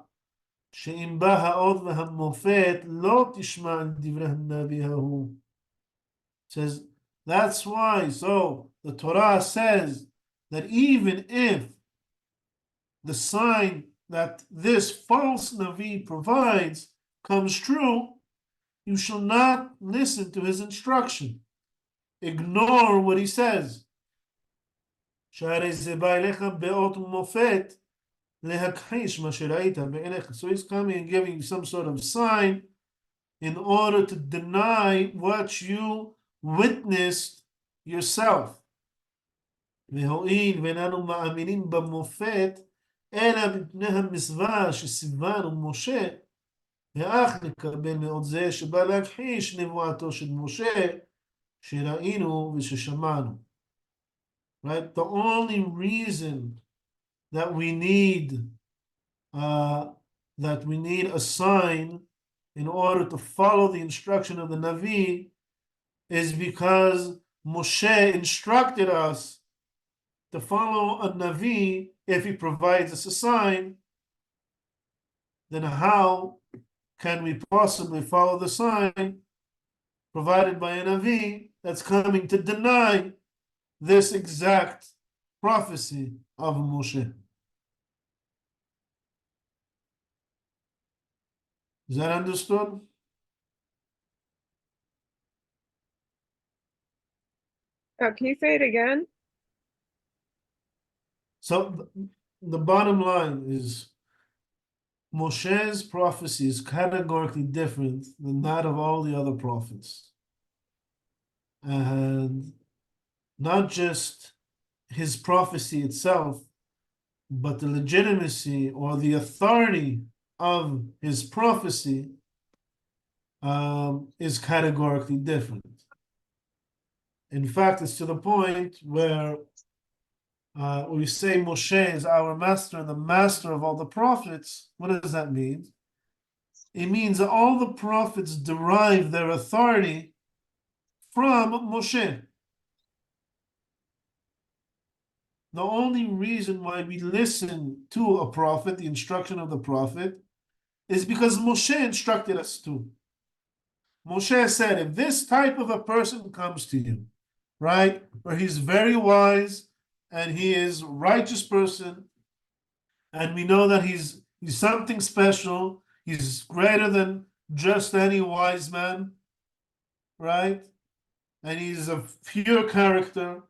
שאם בא האות והמופת לא תשמע על דברי הנביא ההוא. Says, that's why, so the Torah says that even if the sign that this false Navi provides comes true, you shall not listen to his instruction. Ignore what he says. So he's coming and giving you some sort of sign in order to deny what you witnessed yourself. והואיל ואיננו מאמינים במופת, אלא מפני המצווה שציוונו משה, ואך נקבל מאוד זה שבא להכחיש נבואתו של משה, שראינו וששמענו. Right? The only reason that we need a sign in order to follow the instruction of the Navi is because Moshe instructed us to follow a Navi. If he provides us a sign, then how can we possibly follow the sign provided by a Navi that's coming to deny this exact prophecy of Moshe? Is that understood? Can you say it again? So the bottom line is Moshe's prophecy is categorically different than that of all the other prophets. And not just his prophecy itself, but the legitimacy or the authority of his prophecy is categorically different. In fact, it's to the point where we say Moshe is our master and the master of all the prophets. What does that mean? It means that all the prophets derive their authority from Moshe. The only reason why we listen to a prophet, the instruction of the prophet, is because Moshe instructed us to. Moshe said, if this type of a person comes to you, right, where he's very wise and he is a righteous person, and we know that he's something special, he's greater than just any wise man, right? And he's a pure character.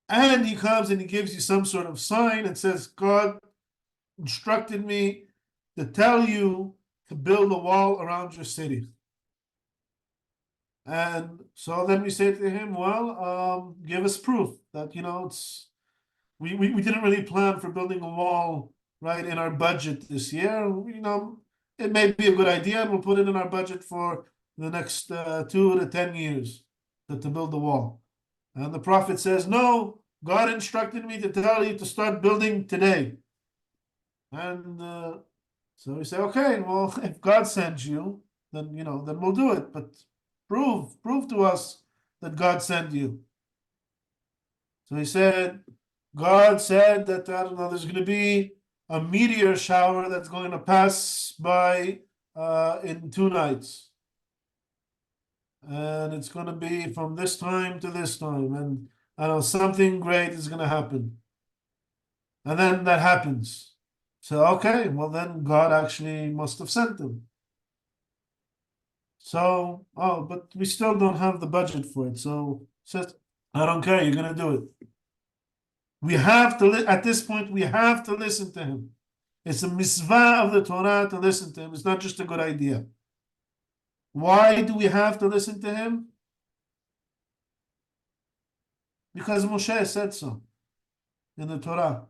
And he comes and he gives you some sort of sign and says, God instructed me to tell you to build a wall around your city. And so then we say to him, well, give us proof that, we didn't really plan for building a wall, right, in our budget this year. It may be a good idea, and we'll put it in our budget for the next 2 to 10 years to build the wall. And the prophet says, no, God instructed me to tell you to start building today. And So we say, okay, well, if God sent you, then then we'll do it. But prove to us that God sent you. So he said, God said that, I don't know, there's going to be a meteor shower that's going to pass by in 2 nights. And it's going to be from this time to this time. And I know something great is going to happen. And then that happens. So, okay, well, then God actually must have sent them. So, but we still don't have the budget for it. So, says, I don't care, you're going to do it. We have to, at this point, we have to listen to him. It's a mitzvah of the Torah to listen to him. It's not just a good idea. Why do we have to listen to him? Because Moshe said so in the Torah.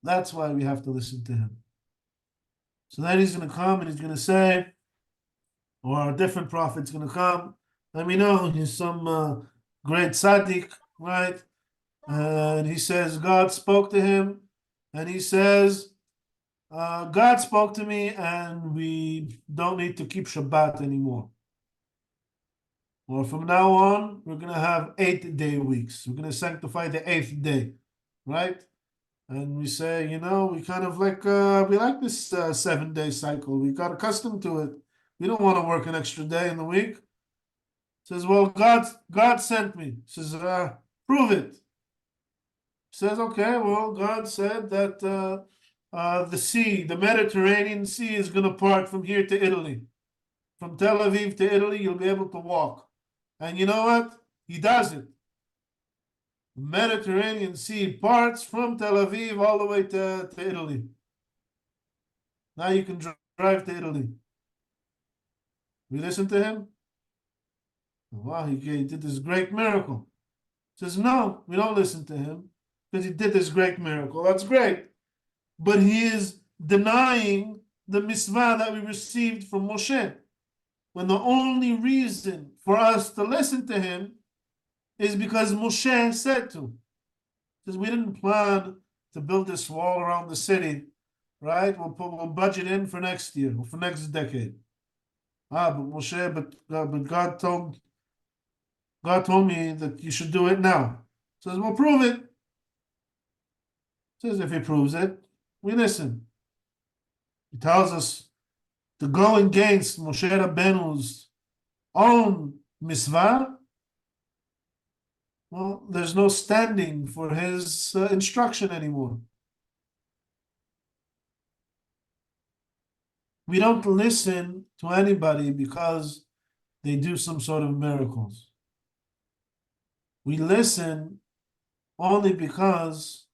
That's why we have to listen to him. So then he's going to come and he's going to say, or a different prophet's going to come. Let me know he's some great tzaddik, right? And he says God spoke to him, and he says, God spoke to me, and we don't need to keep Shabbat anymore. Or from now on, we're going to have 8-day weeks. We're going to sanctify the 8th day, right? And we say, we kind of like, we like this 7-day cycle. We got accustomed to it. We don't want to work an extra day in the week. Says, well, God sent me. Says, prove it. Says, okay, well, God said that the sea, the Mediterranean Sea, is going to part from here to Italy. From Tel Aviv to Italy, you'll be able to walk. And you know what? He does it. The Mediterranean Sea parts from Tel Aviv all the way to Italy. Now you can drive to Italy. We listen to him? Wow, he did this great miracle. Says, no, we don't listen to him because he did this great miracle. That's great. But he is denying the mitzvah that we received from Moshe. When the only reason for us to listen to him is because Moshe said to. Because we didn't plan to build this wall around the city, right? We'll budget in for next year or for next decade. But Moshe, but God told me that you should do it now. Says, well, prove it. Says, if he proves it, we listen. He tells us to go against Moshe Rabbeinu's own mitzvah. Well, there's no standing for his instruction anymore. We don't listen to anybody because they do some sort of miracles. We listen only because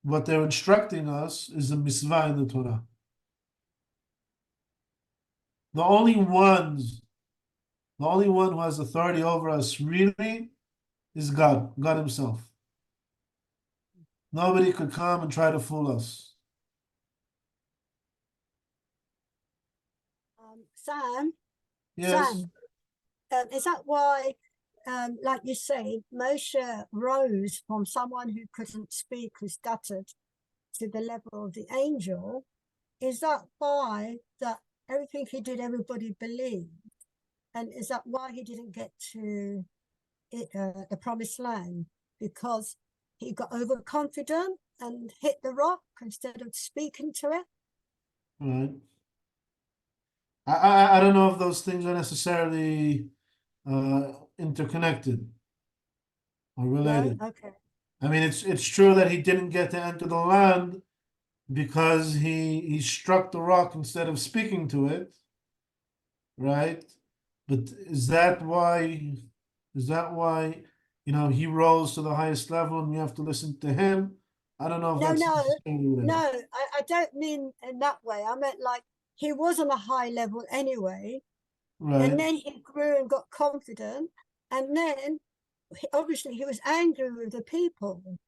what they're instructing us is a mitzvah in the Torah. The only one who has authority over us really is God himself. Nobody could come and try to fool us. Sam, Yes. Sam, is that why, like you say, Moshe rose from someone who couldn't speak, who stuttered, to the level of the angel? Is that why that everything he did, everybody believed? And is that why he didn't get to the promised land? Because he got overconfident and hit the rock instead of speaking to it? Right. I don't know if those things are necessarily interconnected or related. No? Okay. I mean, it's true that he didn't get to enter the land because he struck the rock instead of speaking to it, right? But is that why he rose to the highest level and we have to listen to him? I don't know if that's necessarily No, I don't mean in that way. I meant like he was on a high level anyway, right. and then he grew and got confident, and then obviously he was angry with the people.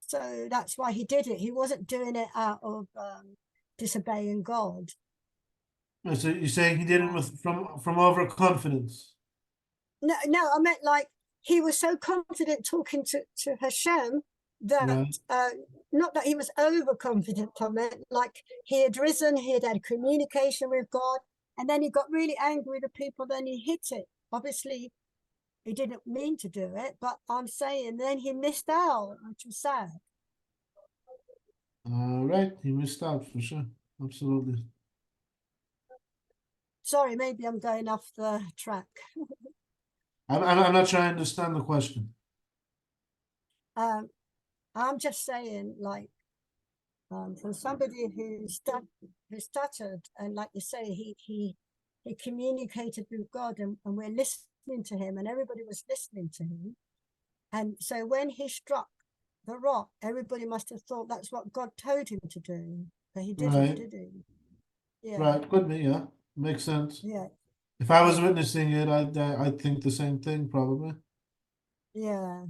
So that's why he did it. He wasn't doing it out of disobeying God. So you're saying he did it from overconfidence? No, I meant like he was so confident talking to Hashem that Right. not that he was overconfident, I meant like he had risen, he had had communication with God, and then he got really angry with the people, then he hit it. Obviously, he didn't mean to do it, but I'm saying then he missed out, which was sad. Right, he missed out for sure. Absolutely. Sorry, maybe I'm going off the track. I'm not sure I understand the question. I'm just saying, like, from somebody who stuttered, and like you say, he communicated with God, and we're listening to him, and everybody was listening to him. And so when he struck the rock, everybody must have thought that's what God told him to do, but he didn't, Right. did he? Yeah, Right, could be, yeah. Makes sense. yeah, If I was Yeah. witnessing it, I'd think the same thing probably. yeah.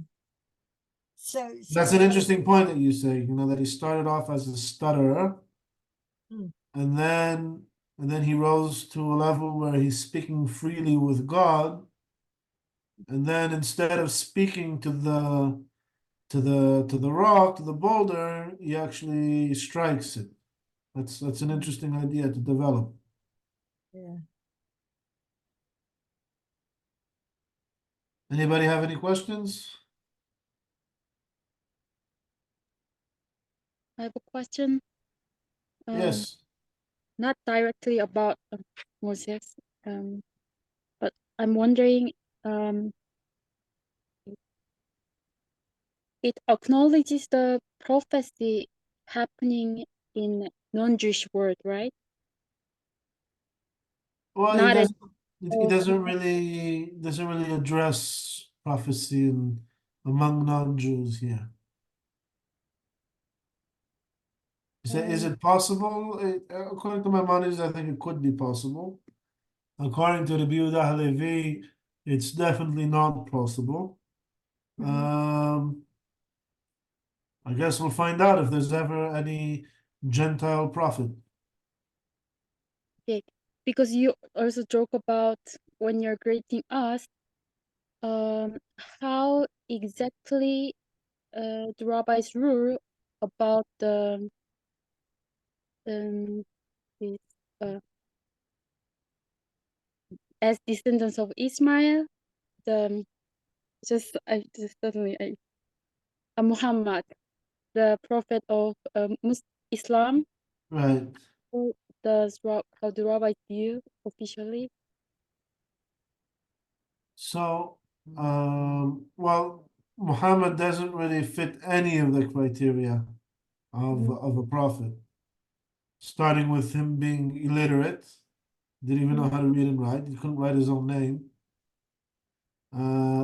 So That's an interesting point that you say, you know, that he started off as a stutterer, Mm. and then he rose to a level where he's speaking freely with God, and then instead of speaking to the rock, to the boulder, he actually strikes it. That's an interesting idea to develop. Yeah. Anybody have any questions? I have a question. Yes. Not directly about Moses, but I'm wondering, it acknowledges the prophecy happening in non-Jewish world, right? Well, Not at it all. doesn't really address prophecy among non-Jews here. Is it possible? According to my Maimonides, I think it could be possible. According to the Yehuda Halevi, it's definitely not possible. I guess we'll find out if there's ever any Gentile prophet. Okay. Because you also joke about when you're greeting us, how exactly the rabbis rule about this, as descendants of Ismail, the I just suddenly Muhammad, the prophet of Islam. Right. How the rabbis view officially? So, well, Muhammad doesn't really fit any of the criteria of a prophet. Starting with him being illiterate, didn't even know how to read and write. He couldn't write his own name.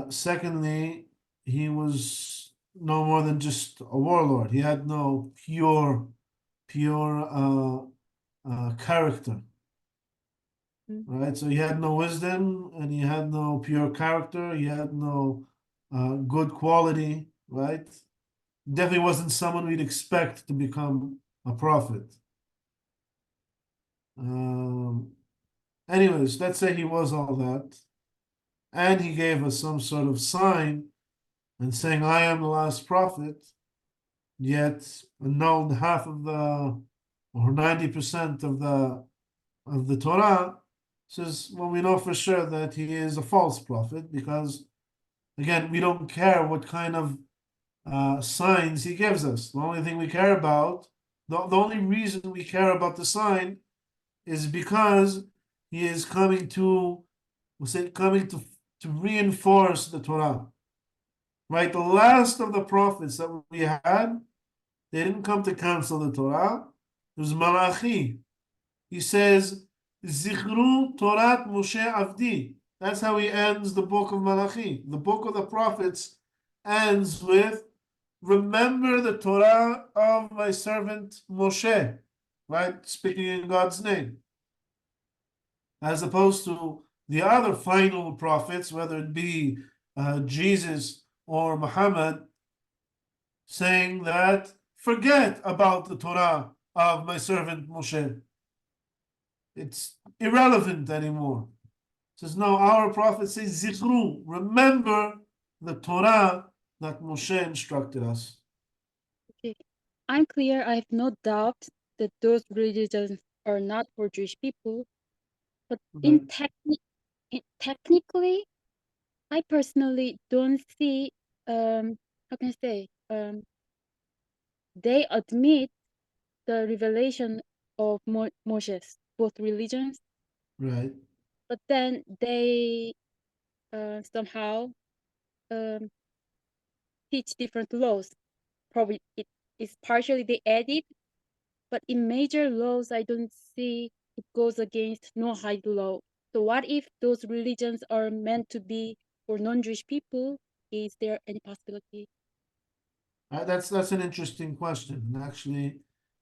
Secondly, he was no more than just a warlord. He had no pure character. Right? So he had no wisdom, and he had no pure character. He had no good quality, right? Definitely wasn't someone we'd expect to become a prophet. Anyways, let's say he was all that, and he gave us some sort of sign and saying, I am the last prophet, yet annulled half of the, or 90% of the Torah, says, well, we know for sure that he is a false prophet, because again, we don't care what kind of signs he gives us. The only thing we care about, the only reason we care about the sign is because he is coming to, we'll say, coming to reinforce the Torah. Right? The last of the prophets that we had, they didn't come to cancel the Torah. It was Malachi. He says, Zichru Torat Moshe Avdi. That's how he ends the book of Malachi. The book of the prophets ends with, remember the Torah of my servant Moshe. Right? Speaking in God's name. As opposed to the other final prophets, whether it be Jesus or Muhammad, saying that forget about the Torah of my servant Moshe. It's irrelevant anymore. It says, no, our prophet says, Zichru, remember the Torah that Moshe instructed us. I'm clear. I have no doubt that those religions are not for Jewish people, but technically, I personally don't see. How can I say? They admit the revelation of Moshe, both religions, Right. but then they somehow teach different laws. Probably it is partially they added, but in major laws, I don't see it goes against Noahide law. So what if those religions are meant to be for non-Jewish people? Is there any possibility? That's an interesting question. And actually,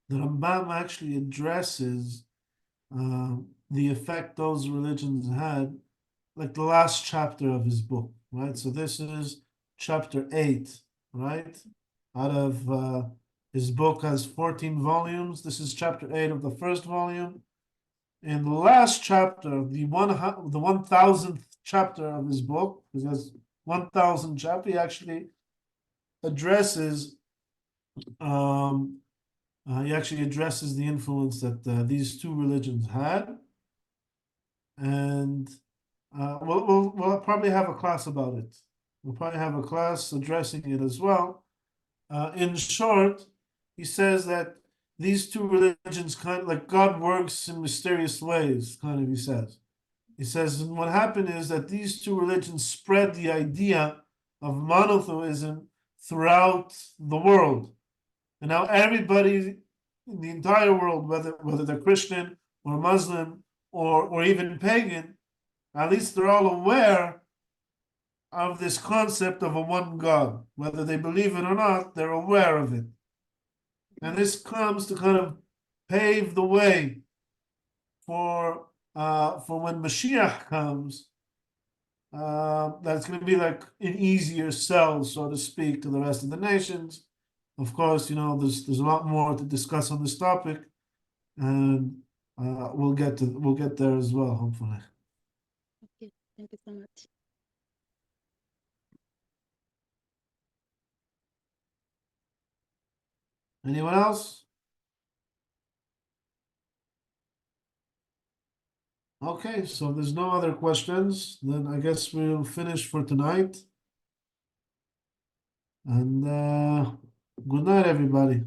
the Rambam actually addresses the effect those religions had, like the last chapter of his book, right? So this is chapter 8, right? Out of his book has 14 volumes. This is chapter 8 of the first volume. In the last chapter, the 1000th chapter of his book, because there's 1000 chapter, he actually addresses the influence that these two religions had, and we'll probably have a class about it. We'll probably have a class addressing it as well. In short, he says that these two religions kind of like God works in mysterious ways, kind of, he says. He says, and what happened is that these two religions spread the idea of monotheism throughout the world. And now everybody in the entire world, whether they're Christian or Muslim or even pagan, at least they're all aware of this concept of a one God. Whether they believe it or not, they're aware of it. And this comes to kind of pave the way for when Mashiach comes, that's going to be like an easier sell, so to speak, to the rest of the nations. Of course, there's a lot more to discuss on this topic, and we'll get there as well, hopefully. Okay, thank you so much. Anyone else? Okay, so if there's no other questions, then I guess we'll finish for tonight. And good night, everybody.